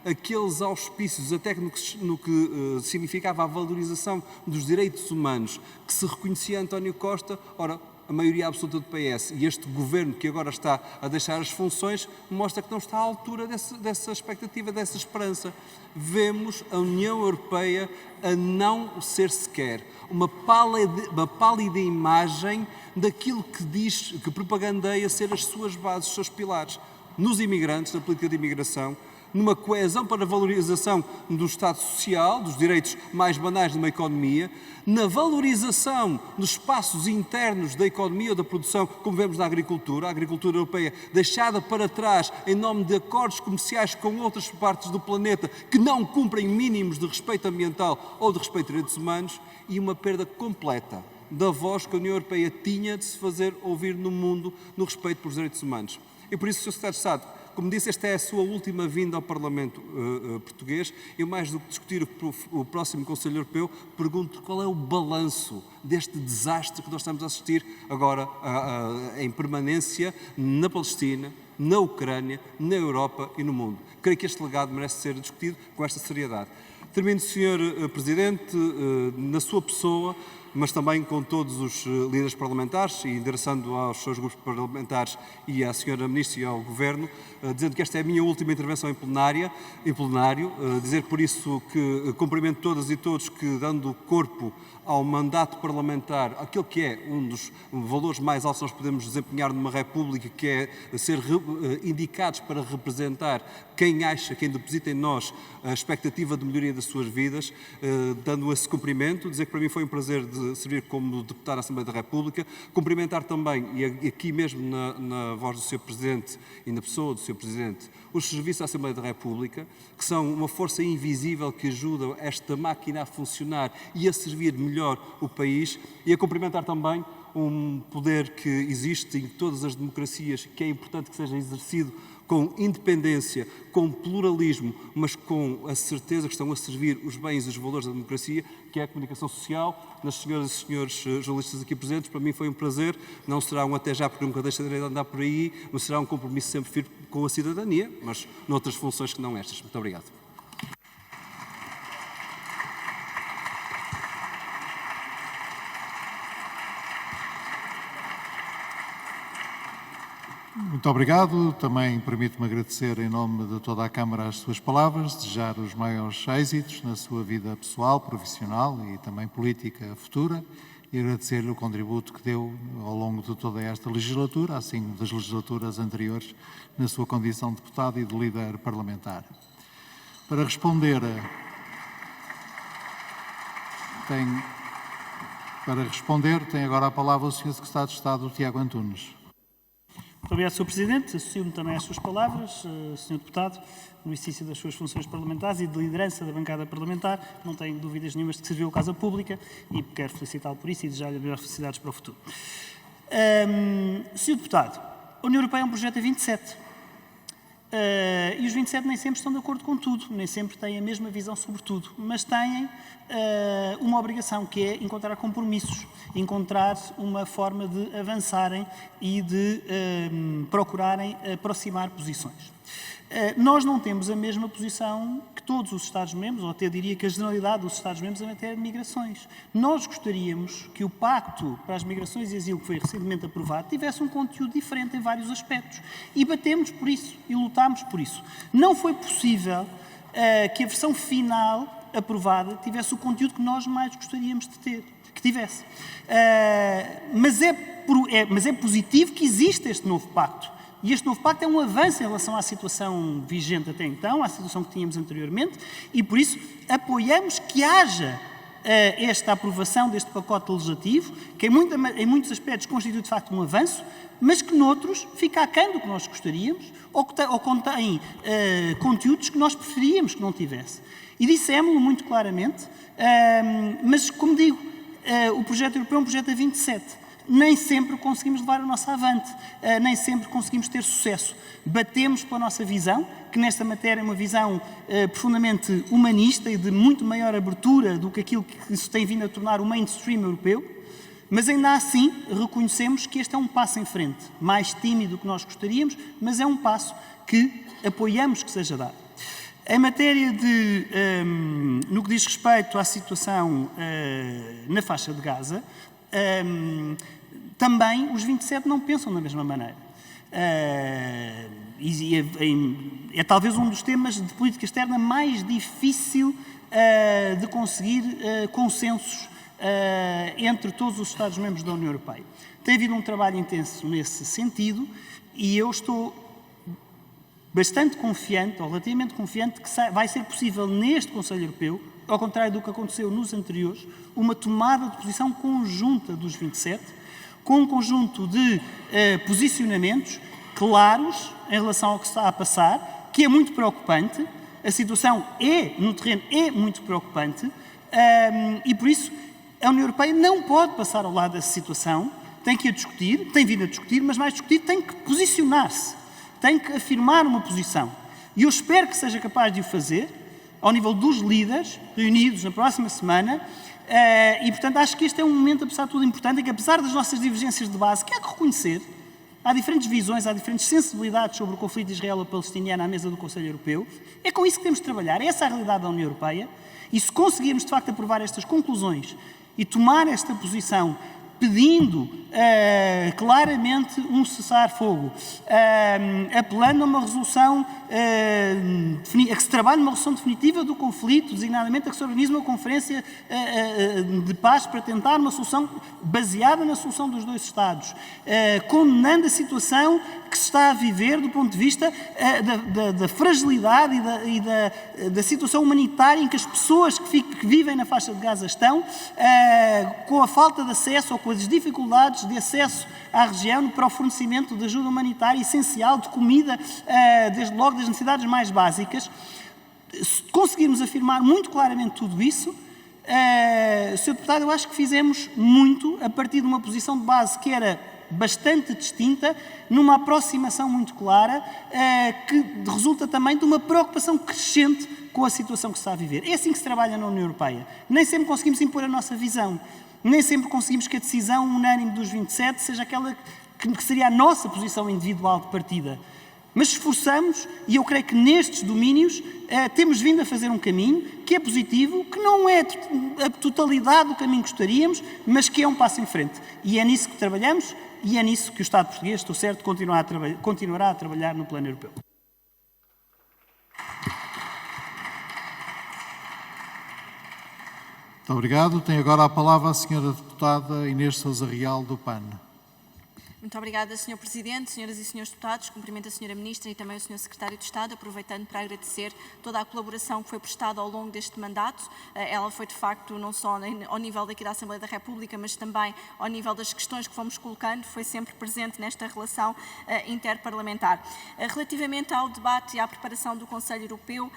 aqueles auspícios, até no que significava a valorização dos direitos humanos que se reconhecia a António Costa, ora, a maioria absoluta do PS e este governo que agora está a deixar as funções mostra que não está à altura dessa expectativa, dessa esperança. Vemos a União Europeia a não ser sequer uma pálida imagem daquilo que diz, que propagandeia ser as suas bases, os seus pilares. Nos imigrantes, na política de imigração, numa coesão para a valorização do Estado Social, dos direitos mais banais de uma economia, na valorização dos espaços internos da economia ou da produção, como vemos na agricultura, a agricultura europeia deixada para trás em nome de acordos comerciais com outras partes do planeta que não cumprem mínimos de respeito ambiental ou de respeito a direitos humanos, e uma perda completa da voz que a União Europeia tinha de se fazer ouvir no mundo no respeito pelos direitos humanos. E por isso, Sr. Secretário de Estado, como disse, esta é a sua última vinda ao Parlamento português. Eu, mais do que discutir o próximo Conselho Europeu, pergunto qual é o balanço deste desastre que nós estamos a assistir agora em permanência na Palestina, na Ucrânia, na Europa e no mundo. Creio que este legado merece ser discutido com esta seriedade. Termino, Sr. Presidente, na sua pessoa, mas também com todos os líderes parlamentares e endereçando aos seus grupos parlamentares e à Sra. Ministra e ao Governo, dizendo que esta é a minha última intervenção em plenário, dizer por isso que cumprimento todas e todos que, dando corpo ao mandato parlamentar, aquele que é um dos valores mais altos que nós podemos desempenhar numa República, que é ser indicados para representar quem acha, quem deposita em nós a expectativa de melhoria das suas vidas, dando esse cumprimento, dizer que para mim foi um prazer de servir como deputado da Assembleia da República, cumprimentar também, e aqui mesmo na voz do Sr. Presidente e na pessoa do Sr. Presidente, os serviços da Assembleia da República, que são uma força invisível que ajuda esta máquina a funcionar e a servir melhor o país, e a cumprimentar também um poder que existe em todas as democracias, que é importante que seja exercido com independência, com pluralismo, mas com a certeza que estão a servir os bens e os valores da democracia, que é a comunicação social. Nas senhoras e senhores jornalistas aqui presentes, para mim foi um prazer. Não será um até já, porque nunca deixarei de andar por aí, mas será um compromisso sempre firme com a cidadania, mas noutras funções que não estas. Muito obrigado. Muito obrigado. Também permito-me agradecer em nome de toda a Câmara as suas palavras, desejar os maiores êxitos na sua vida pessoal, profissional e também política futura e agradecer-lhe o contributo que deu ao longo de toda esta legislatura, assim das legislaturas anteriores, na sua condição de deputado e de líder parlamentar. Para responder, tem agora a palavra o Sr. Secretário de Estado, Tiago Antunes. Muito obrigado, Sr. Presidente. Associo-me também às suas palavras, Sr. Deputado, no exercício das suas funções parlamentares e de liderança da bancada parlamentar. Não tenho dúvidas nenhumas de que serviu a causa pública e quero felicitá-lo por isso e desejar-lhe as melhores felicidades para o futuro. Sr. Deputado, a União Europeia é um projeto a 27. E os 27 nem sempre estão de acordo com tudo, nem sempre têm a mesma visão sobre tudo, mas têm uma obrigação, que é encontrar compromissos, encontrar uma forma de avançarem e de procurarem aproximar posições. Nós não temos a mesma posição que todos os Estados-membros, ou até diria que a generalidade dos Estados-membros em matéria de migrações. Nós gostaríamos que o Pacto para as Migrações e Asilo, que foi recentemente aprovado, tivesse um conteúdo diferente em vários aspectos. E batemos por isso, e lutámos por isso. Não foi possível que a versão final aprovada tivesse o conteúdo que nós mais gostaríamos de ter, que tivesse. Mas é positivo que exista este novo Pacto. E este novo pacto é um avanço em relação à situação vigente até então, à situação que tínhamos anteriormente, e por isso apoiamos que haja esta aprovação deste pacote legislativo, que em muitos aspectos constitui de facto um avanço, mas que noutros fica aquém do que nós gostaríamos ou contém conteúdos que nós preferíamos que não tivesse. E dissemos-lo muito claramente, mas como digo, o projeto europeu é um projeto a 27. Nem sempre conseguimos levar a nossa avante, nem sempre conseguimos ter sucesso. Batemos pela nossa visão, que nesta matéria é uma visão profundamente humanista e de muito maior abertura do que aquilo que se tem vindo a tornar o mainstream europeu, mas ainda assim reconhecemos que este é um passo em frente, mais tímido do que nós gostaríamos, mas é um passo que apoiamos que seja dado. Em matéria de, no que diz respeito à situação na faixa de Gaza, também os 27 não pensam da mesma maneira. É talvez um dos temas de política externa mais difícil de conseguir consensos entre todos os Estados-membros da União Europeia. Tem havido um trabalho intenso nesse sentido e eu estou bastante confiante, ou relativamente confiante, que vai ser possível neste Conselho Europeu, ao contrário do que aconteceu nos anteriores, uma tomada de posição conjunta dos 27, com um conjunto de posicionamentos claros em relação ao que está a passar, que é muito preocupante. A situação no terreno é muito preocupante e, por isso, a União Europeia não pode passar ao lado dessa situação, tem que a discutir, tem vindo a discutir, mas mais discutir tem que posicionar-se, tem que afirmar uma posição. E eu espero que seja capaz de o fazer, ao nível dos líderes, reunidos na próxima semana, e, portanto, acho que este é um momento, apesar de tudo, importante, em que, apesar das nossas divergências de base, que há que reconhecer, há diferentes visões, há diferentes sensibilidades sobre o conflito israelo-palestiniano à mesa do Conselho Europeu, é com isso que temos de trabalhar, essa é a realidade da União Europeia, e se conseguirmos, de facto, aprovar estas conclusões e tomar esta posição pedindo claramente um cessar-fogo, apelando a uma resolução, a que se trabalhe numa resolução definitiva do conflito, designadamente a que se organize uma conferência de paz para tentar uma solução baseada na solução dos dois Estados, condenando a situação que se está a viver do ponto de vista da fragilidade e da situação humanitária em que as pessoas que vivem na faixa de Gaza estão, com a falta de acesso ou com as dificuldades de acesso à região para o fornecimento de ajuda humanitária essencial, de comida, desde logo das necessidades mais básicas. Se conseguirmos afirmar muito claramente tudo isso, Sr. Deputado, eu acho que fizemos muito a partir de uma posição de base que era bastante distinta, numa aproximação muito clara, que resulta também de uma preocupação crescente com a situação que se está a viver. É assim que se trabalha na União Europeia. Nem sempre conseguimos impor a nossa visão, nem sempre conseguimos que a decisão unânime dos 27 seja aquela que seria a nossa posição individual de partida. Mas esforçamos, e eu creio que nestes domínios temos vindo a fazer um caminho que é positivo, que não é a totalidade do caminho que gostaríamos, mas que é um passo em frente. E é nisso que trabalhamos e é nisso que o Estado português, estou certo, continuará a trabalhar no plano europeu. Muito obrigado. Tem agora a palavra a senhora deputada Inês Sousa Real, do PAN. Muito obrigada, Sr. Presidente, senhoras e senhores deputados. Cumprimento a Sra. Ministra e também o Sr. Secretário de Estado, aproveitando para agradecer toda a colaboração que foi prestada ao longo deste mandato. Ela foi, de facto, não só ao nível daqui da Assembleia da República, mas também ao nível das questões que fomos colocando, foi sempre presente nesta relação interparlamentar. Relativamente ao debate e à preparação do Conselho Europeu,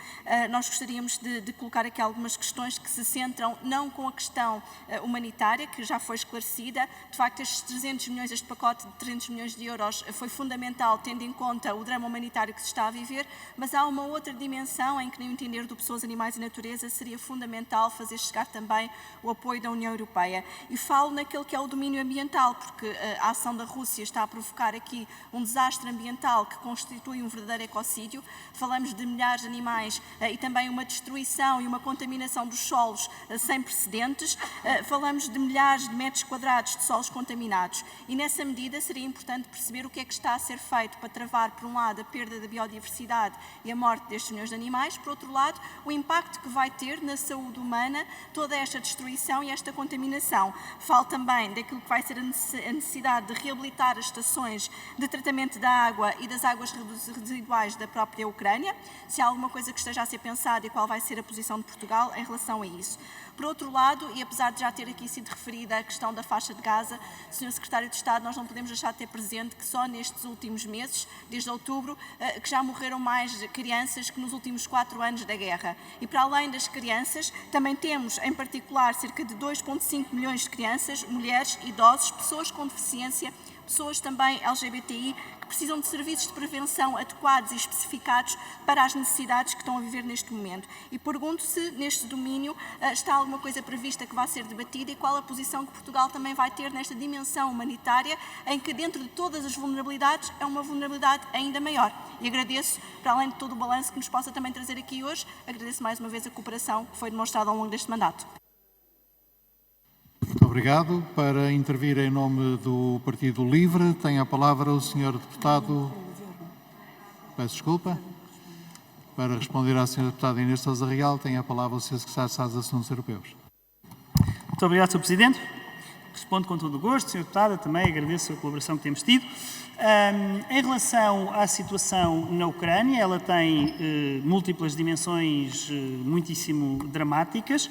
nós gostaríamos de colocar aqui algumas questões que se centram não com a questão humanitária, que já foi esclarecida. De facto, estes 300 milhões, este pacote de 300 milhões de euros foi fundamental, tendo em conta o drama humanitário que se está a viver, mas há uma outra dimensão em que, no entender do Pessoas, Animais e Natureza, seria fundamental fazer chegar também o apoio da União Europeia. E falo naquele que é o domínio ambiental, porque a ação da Rússia está a provocar aqui um desastre ambiental que constitui um verdadeiro ecocídio. Falamos de milhares de animais e também uma destruição e uma contaminação dos solos sem precedentes. Falamos de milhares de metros quadrados de solos contaminados. E nessa medida seria importante perceber o que é que está a ser feito para travar, por um lado, a perda da biodiversidade e a morte destes milhões de animais, por outro lado, o impacto que vai ter na saúde humana toda esta destruição e esta contaminação. Falo também daquilo que vai ser a necessidade de reabilitar as estações de tratamento da água e das águas residuais da própria Ucrânia, se há alguma coisa que esteja a ser pensada e qual vai ser a posição de Portugal em relação a isso. Por outro lado, e apesar de já ter aqui sido referida a questão da faixa de Gaza, Sr. Secretário de Estado, nós não podemos deixar de ter presente que só nestes últimos meses, desde outubro, que já morreram mais crianças que nos últimos 4 anos da guerra. E para além das crianças, também temos, em particular, cerca de 2,5 milhões de crianças, mulheres, idosos, pessoas com deficiência, pessoas também LGBTI, que precisam de serviços de prevenção adequados e especificados para as necessidades que estão a viver neste momento. E pergunto se neste domínio está alguma coisa prevista que vai ser debatida e qual a posição que Portugal também vai ter nesta dimensão humanitária, em que dentro de todas as vulnerabilidades é uma vulnerabilidade ainda maior. E agradeço, para além de todo o balanço que nos possa também trazer aqui hoje, agradeço mais uma vez a cooperação que foi demonstrada ao longo deste mandato. Muito obrigado. Para intervir em nome do Partido Livre, tem a palavra o Sr. Deputado... Peço desculpa. Para responder à Sra. Deputada Inês Sousa Real, tem a palavra o Sr. Secretário de Estado dos Assuntos Europeus. Muito obrigado, Sr. Presidente. Respondo com todo o gosto. Sra. Deputada, também agradeço a colaboração que temos tido. Em relação à situação na Ucrânia, ela tem múltiplas dimensões muitíssimo dramáticas.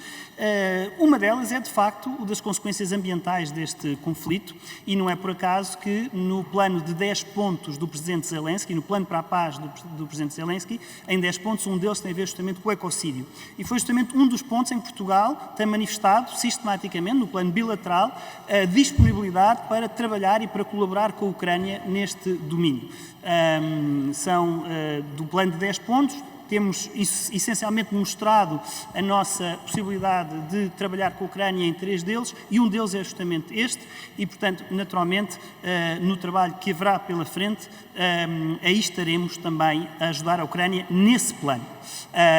Uma delas é, de facto, o das consequências ambientais deste conflito, e não é por acaso que no plano de 10 pontos do Presidente Zelensky, no plano para a paz do Presidente Zelensky, em 10 pontos, um deles tem a ver justamente com o ecocídio. E foi justamente um dos pontos em que Portugal tem manifestado sistematicamente, no plano bilateral, a disponibilidade para trabalhar e para colaborar com a Ucrânia neste domínio. Do plano de 10 pontos, temos essencialmente mostrado a nossa possibilidade de trabalhar com a Ucrânia em 3 deles, e um deles é justamente este, e portanto, naturalmente, no trabalho que haverá pela frente, aí estaremos também a ajudar a Ucrânia nesse plano.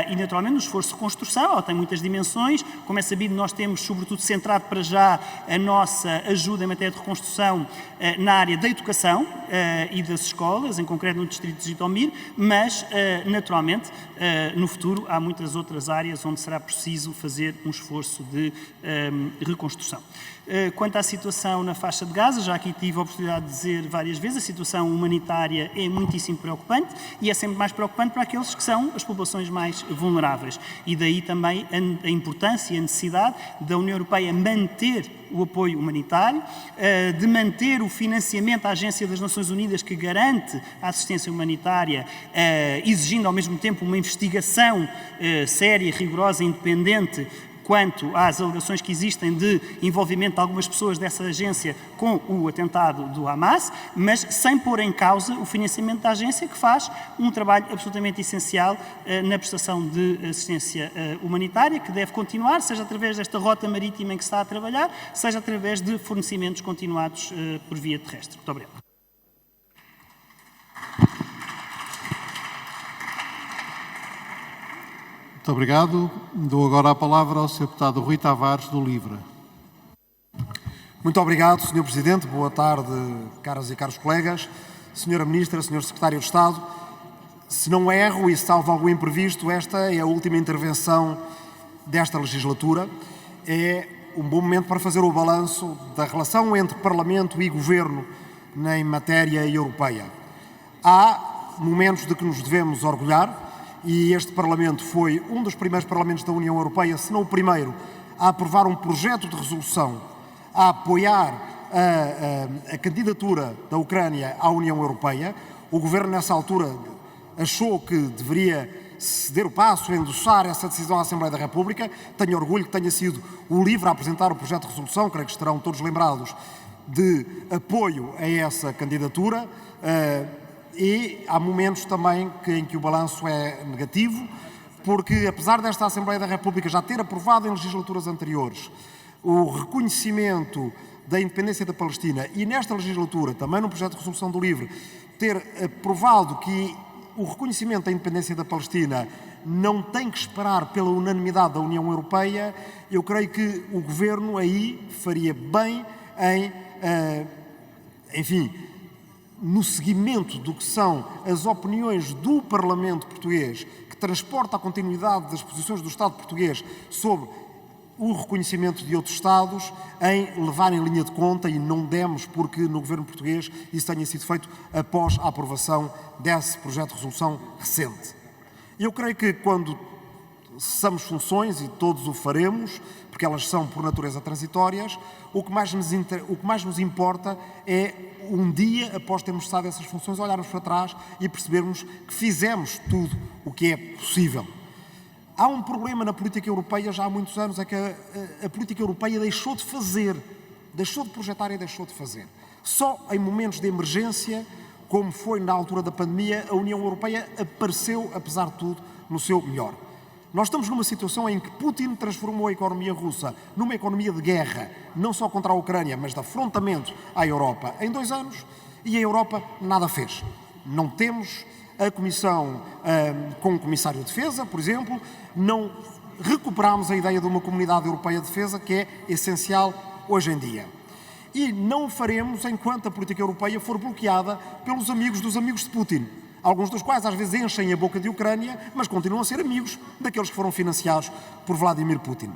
E naturalmente no esforço de reconstrução, ela tem muitas dimensões. Como é sabido, nós temos sobretudo centrado para já a nossa ajuda em matéria de reconstrução na área da educação e das escolas, em concreto no distrito de Jitomir, mas naturalmente no futuro há muitas outras áreas onde será preciso fazer um esforço de reconstrução. Quanto à situação na faixa de Gaza, já aqui tive a oportunidade de dizer várias vezes, a situação humanitária é muitíssimo preocupante, e é sempre mais preocupante para aqueles que são as populações mais vulneráveis. E daí também a importância e a necessidade da União Europeia manter o apoio humanitário, de manter o financiamento à Agência das Nações Unidas que garante a assistência humanitária, exigindo ao mesmo tempo uma investigação séria, rigorosa e independente quanto às alegações que existem de envolvimento de algumas pessoas dessa agência com o atentado do Hamas, mas sem pôr em causa o financiamento da agência, que faz um trabalho absolutamente essencial na prestação de assistência humanitária, que deve continuar, seja através desta rota marítima em que se está a trabalhar, seja através de fornecimentos continuados por via terrestre. Muito obrigado. Muito obrigado. Dou agora a palavra ao Sr. Deputado Rui Tavares, do LIVRE. Muito obrigado, Sr. Presidente. Boa tarde, caras e caros colegas. Sra. Ministra, Sr. Secretário de Estado, se não erro e salvo algum imprevisto, esta é a última intervenção desta legislatura. É um bom momento para fazer o balanço da relação entre Parlamento e Governo em matéria europeia. Há momentos de que nos devemos orgulhar e este Parlamento foi um dos primeiros Parlamentos da União Europeia, se não o primeiro, a aprovar um projeto de resolução a apoiar a candidatura da Ucrânia à União Europeia. O Governo, nessa altura, achou que deveria ceder o passo, endossar essa decisão à Assembleia da República. Tenho orgulho que tenha sido o LIVRE a apresentar o projeto de resolução, creio que estarão todos lembrados, de apoio a essa candidatura. E há momentos também em que o balanço é negativo, porque apesar desta Assembleia da República já ter aprovado em legislaturas anteriores o reconhecimento da independência da Palestina e nesta legislatura, também no projeto de resolução do LIVRE, ter aprovado que o reconhecimento da independência da Palestina não tem que esperar pela unanimidade da União Europeia, eu creio que o Governo aí faria bem em, no seguimento do que são as opiniões do Parlamento português, que transporta a continuidade das posições do Estado português sobre o reconhecimento de outros Estados, em levar em linha de conta, e não demos porque no Governo português isso tenha sido feito após a aprovação desse projeto de resolução recente. Eu creio que quando cessamos funções, e todos o faremos, porque elas são por natureza transitórias, o que mais nos importa é um dia, após termos cessado essas funções, olharmos para trás e percebermos que fizemos tudo o que é possível. Há um problema na política europeia já há muitos anos, é que a política europeia deixou de fazer, deixou de projetar e deixou de fazer. Só em momentos de emergência, como foi na altura da pandemia, a União Europeia apareceu, apesar de tudo, no seu melhor. Nós estamos numa situação em que Putin transformou a economia russa numa economia de guerra, não só contra a Ucrânia, mas de afrontamento à Europa em 2 anos, e a Europa nada fez. Não temos a Comissão com o Comissário de Defesa, por exemplo, não recuperámos a ideia de uma Comunidade Europeia de Defesa, que é essencial hoje em dia. E não o faremos enquanto a política europeia for bloqueada pelos amigos dos amigos de Putin, alguns dos quais às vezes enchem a boca de Ucrânia, mas continuam a ser amigos daqueles que foram financiados por Vladimir Putin.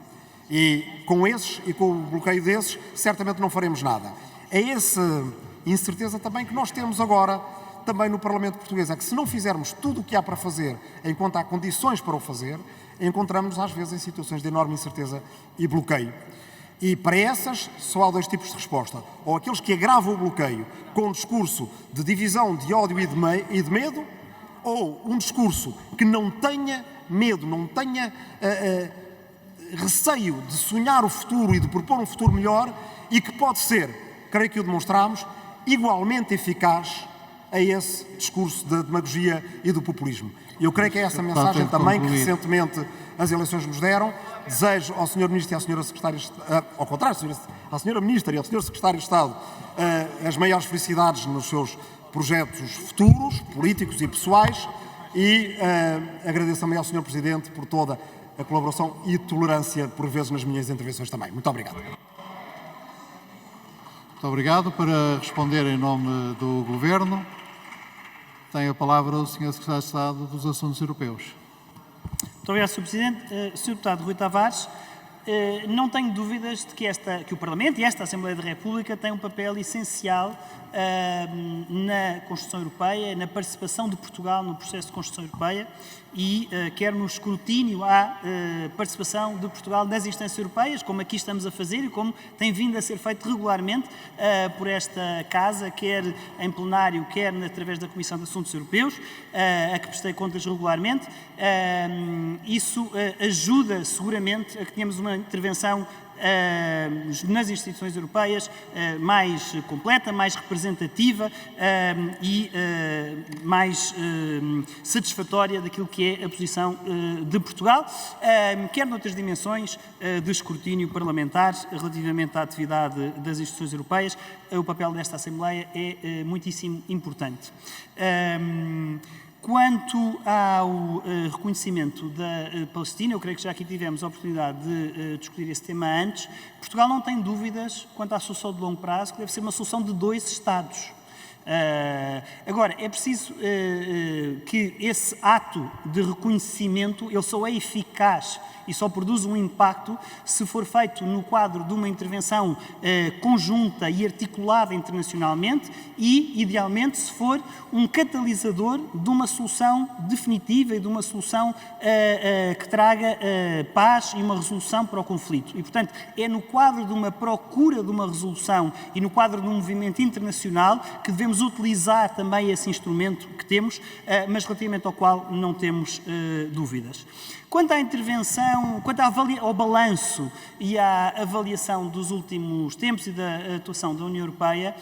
E com esses e com o bloqueio desses, certamente não faremos nada. É essa incerteza também que nós temos agora, também no Parlamento português, é que se não fizermos tudo o que há para fazer enquanto há condições para o fazer, encontramos-nos às vezes em situações de enorme incerteza e bloqueio. E para essas só há 2 tipos de resposta. Ou aqueles que agravam o bloqueio com um discurso de divisão, de ódio e de medo, ou um discurso que não tenha medo, não tenha receio de sonhar o futuro e de propor um futuro melhor e que pode ser, creio que o demonstramos, igualmente eficaz a esse discurso da demagogia e do populismo. Eu creio que é essa mensagem também que recentemente as eleições nos deram. Desejo ao Sr. Ministro e à Sra. Secretária de Estado, ao contrário, à Sra. Ministra e ao Sr. Secretário de Estado, as maiores felicidades nos seus projetos futuros, políticos e pessoais, e agradeço também ao Sr. Presidente por toda a colaboração e tolerância, por vezes, nas minhas intervenções também. Muito obrigado. Muito obrigado. Para responder em nome do Governo, tem a palavra o Sr. Secretário de Estado dos Assuntos Europeus. Muito obrigado, Sr. Presidente. Sr. Deputado Rui Tavares, não tenho dúvidas de que o Parlamento e esta Assembleia da República têm um papel essencial na construção europeia, na participação de Portugal no processo de construção europeia e quer no escrutínio à participação de Portugal nas instâncias europeias, como aqui estamos a fazer e como tem vindo a ser feito regularmente por esta Casa, quer em plenário, quer através da Comissão de Assuntos Europeus, a que prestei contas regularmente. Isso ajuda seguramente a que tenhamos uma intervenção nas instituições europeias mais completa, mais representativa e mais satisfatória daquilo que é a posição de Portugal, quer noutras dimensões de escrutínio parlamentar relativamente à atividade das instituições europeias. O papel desta Assembleia é muitíssimo importante. Quanto ao reconhecimento da Palestina, eu creio que já aqui tivemos a oportunidade de discutir esse tema antes. Portugal não tem dúvidas quanto à solução de longo prazo, que deve ser uma solução de 2 Estados. Agora, é preciso que esse ato de reconhecimento ele só é eficaz e só produz um impacto se for feito no quadro de uma intervenção conjunta e articulada internacionalmente e, idealmente, se for um catalisador de uma solução definitiva e de uma solução que traga paz e uma resolução para o conflito. E, portanto, é no quadro de uma procura de uma resolução e no quadro de um movimento internacional que devemos utilizar também esse instrumento que temos, mas relativamente ao qual não temos dúvidas. Quanto à intervenção, quanto ao balanço e à avaliação dos últimos tempos e da atuação da União Europeia,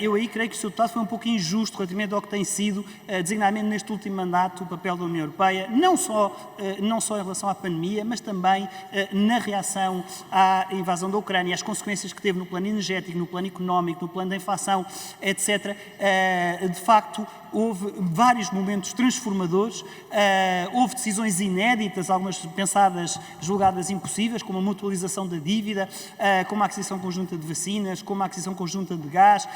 eu aí creio que o seu deputado foi um pouco injusto relativamente ao que tem sido, designadamente neste último mandato, o papel da União Europeia, não só em relação à pandemia, mas também na reação à invasão da Ucrânia, às consequências que teve no plano energético, no plano económico, no plano da inflação, etc. De facto, houve vários momentos transformadores, houve decisões inéditas, algumas pensadas, julgadas impossíveis, como a mutualização da dívida, como a aquisição conjunta de vacinas, como a aquisição conjunta de gás.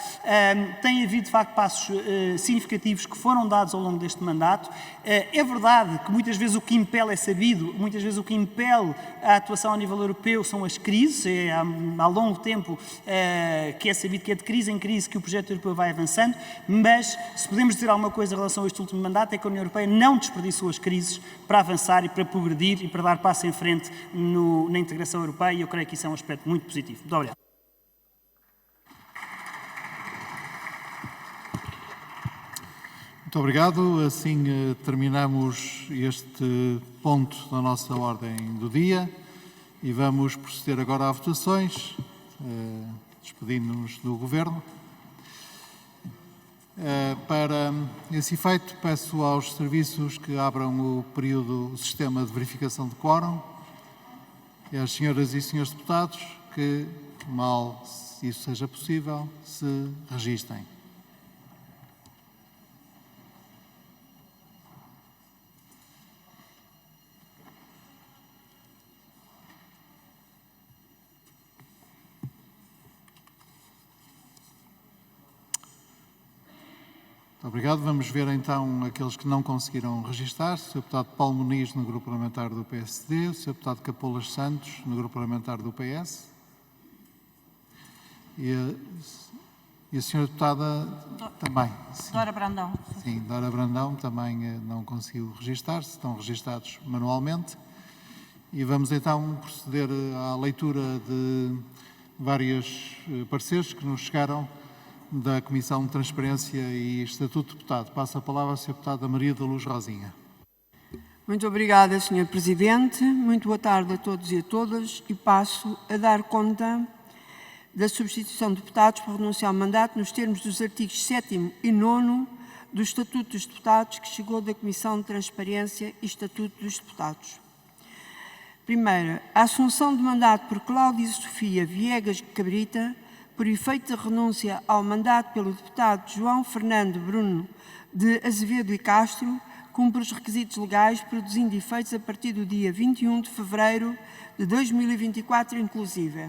Tem havido, de facto, passos significativos que foram dados ao longo deste mandato. É verdade que muitas vezes o que impele é sabido, muitas vezes o que impele a atuação a nível europeu são as crises, há longo tempo que é sabido que é de crise em crise que o projeto europeu vai avançando, mas se podemos dizer alguma coisa em relação a este último mandato é que a União Europeia não desperdiçou as crises para avançar e para progredir e para dar passo em frente na integração europeia e eu creio que isso é um aspecto muito positivo. Muito obrigado. Muito obrigado. Assim terminamos este ponto da nossa ordem do dia e vamos proceder agora a votações, despedindo-nos do Governo. Para esse efeito, peço aos serviços que abram o sistema de verificação de quórum e às senhoras e senhores deputados que, mal isso seja possível, se registem. Muito obrigado. Vamos ver então aqueles que não conseguiram registrar-se. O Sr. Deputado Paulo Muniz, no Grupo Parlamentar do PSD. O Sr. Deputado Capolas Santos, no Grupo Parlamentar do PS. E a Sra. Deputada também. Sim. Dora Brandão. Sim, Dora Brandão também não conseguiu registrar-se. Estão registados manualmente. E vamos então proceder à leitura de vários pareceres que nos chegaram da Comissão de Transparência e Estatuto de Deputado. Passo a palavra à Sra. Deputada Maria da Luz Rosinha. Muito obrigada, Sr. Presidente. Muito boa tarde a todos e a todas e passo a dar conta da substituição de deputados por renunciar ao mandato nos termos dos artigos 7º e 9º do Estatuto dos Deputados que chegou da Comissão de Transparência e Estatuto dos Deputados. Primeira, a assunção de mandato por Cláudia Sofia Viegas Cabrita, por efeito de renúncia ao mandato pelo deputado João Fernando Bruno de Azevedo e Castro, cumpre os requisitos legais, produzindo efeitos a partir do dia 21 de fevereiro de 2024, inclusive.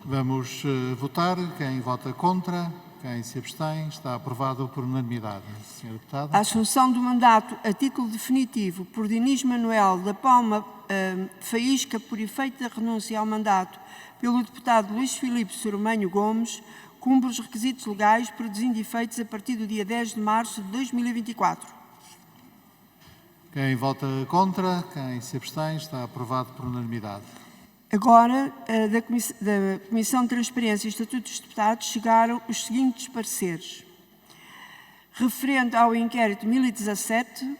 Vamos votar. Quem vota contra, quem se abstém, está aprovado por unanimidade. Sra. Deputada. A assunção do mandato a título definitivo por Dinis Manuel da Palma Faísca, por efeito da renúncia ao mandato pelo deputado Luís Filipe Sormanho Gomes, cumpre os requisitos legais, produzindo efeitos a partir do dia 10 de março de 2024. Quem vota contra, quem se abstém, está aprovado por unanimidade. Agora, da Comissão de Transparência e Estatuto dos Deputados, chegaram os seguintes pareceres. Referente ao inquérito 1017,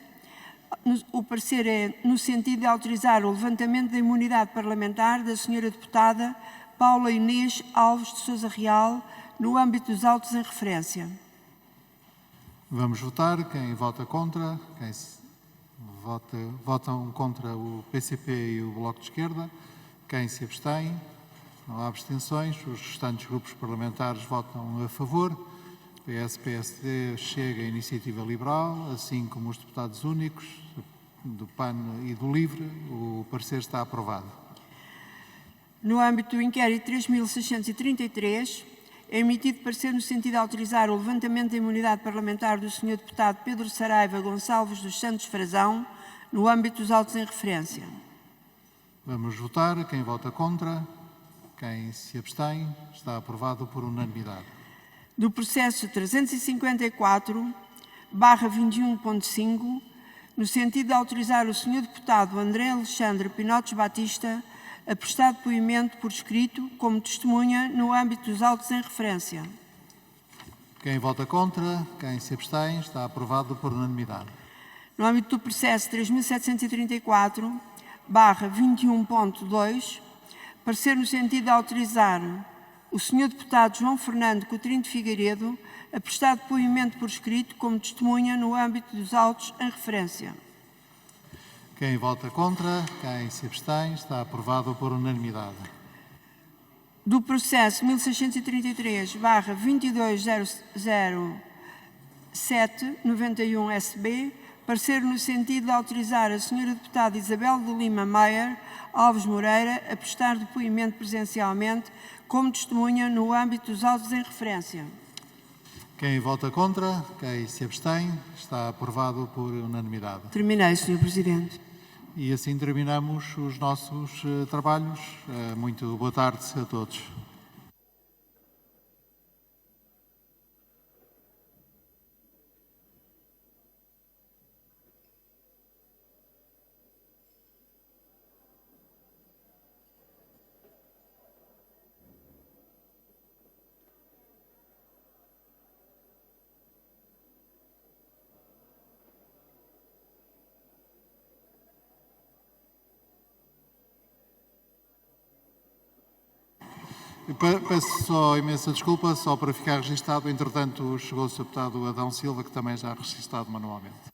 o parecer é no sentido de autorizar o levantamento da imunidade parlamentar da Sra. Deputada Paula Inês Alves de Sousa Real, no âmbito dos autos em referência. Vamos votar. Quem vota contra, votam contra o PCP e o Bloco de Esquerda. Quem se abstém, não há abstenções. Os restantes grupos parlamentares votam a favor. PS, PSD, Chega e Iniciativa Liberal, assim como os deputados únicos do PAN e do LIVRE. O parecer está aprovado. No âmbito do inquérito 3633, é emitido parecer no sentido de autorizar o levantamento da imunidade parlamentar do Sr. Deputado Pedro Saraiva Gonçalves dos Santos Frazão, no âmbito dos autos em referência. Vamos votar. Quem vota contra? Quem se abstém? Está aprovado por unanimidade. Do processo 354/21.5, no sentido de autorizar o Sr. Deputado André Alexandre Pinotes Batista a prestar depoimento por escrito como testemunha no âmbito dos autos em referência. Quem vota contra? Quem se abstém? Está aprovado por unanimidade. No âmbito do processo 3734/21.2, parecer no sentido de autorizar o Sr. Deputado João Fernando Coutinho de Figueiredo a prestar depoimento por escrito como testemunha no âmbito dos autos em referência. Quem vota contra? Quem se abstém? Está aprovado por unanimidade. Do processo 1633/22.000791-SB, parecer no sentido de autorizar a Sra. Deputada Isabel de Lima Maier Alves Moreira a prestar depoimento presencialmente como testemunha no âmbito dos autos em referência. Quem vota contra? Quem se abstém? Está aprovado por unanimidade. Terminei, Sr. Presidente. E assim terminamos os nossos trabalhos. Muito boa tarde a todos. Peço só imensa desculpa, só para ficar registado. Entretanto, chegou o Sr. Deputado Adão Silva, que também já registado manualmente.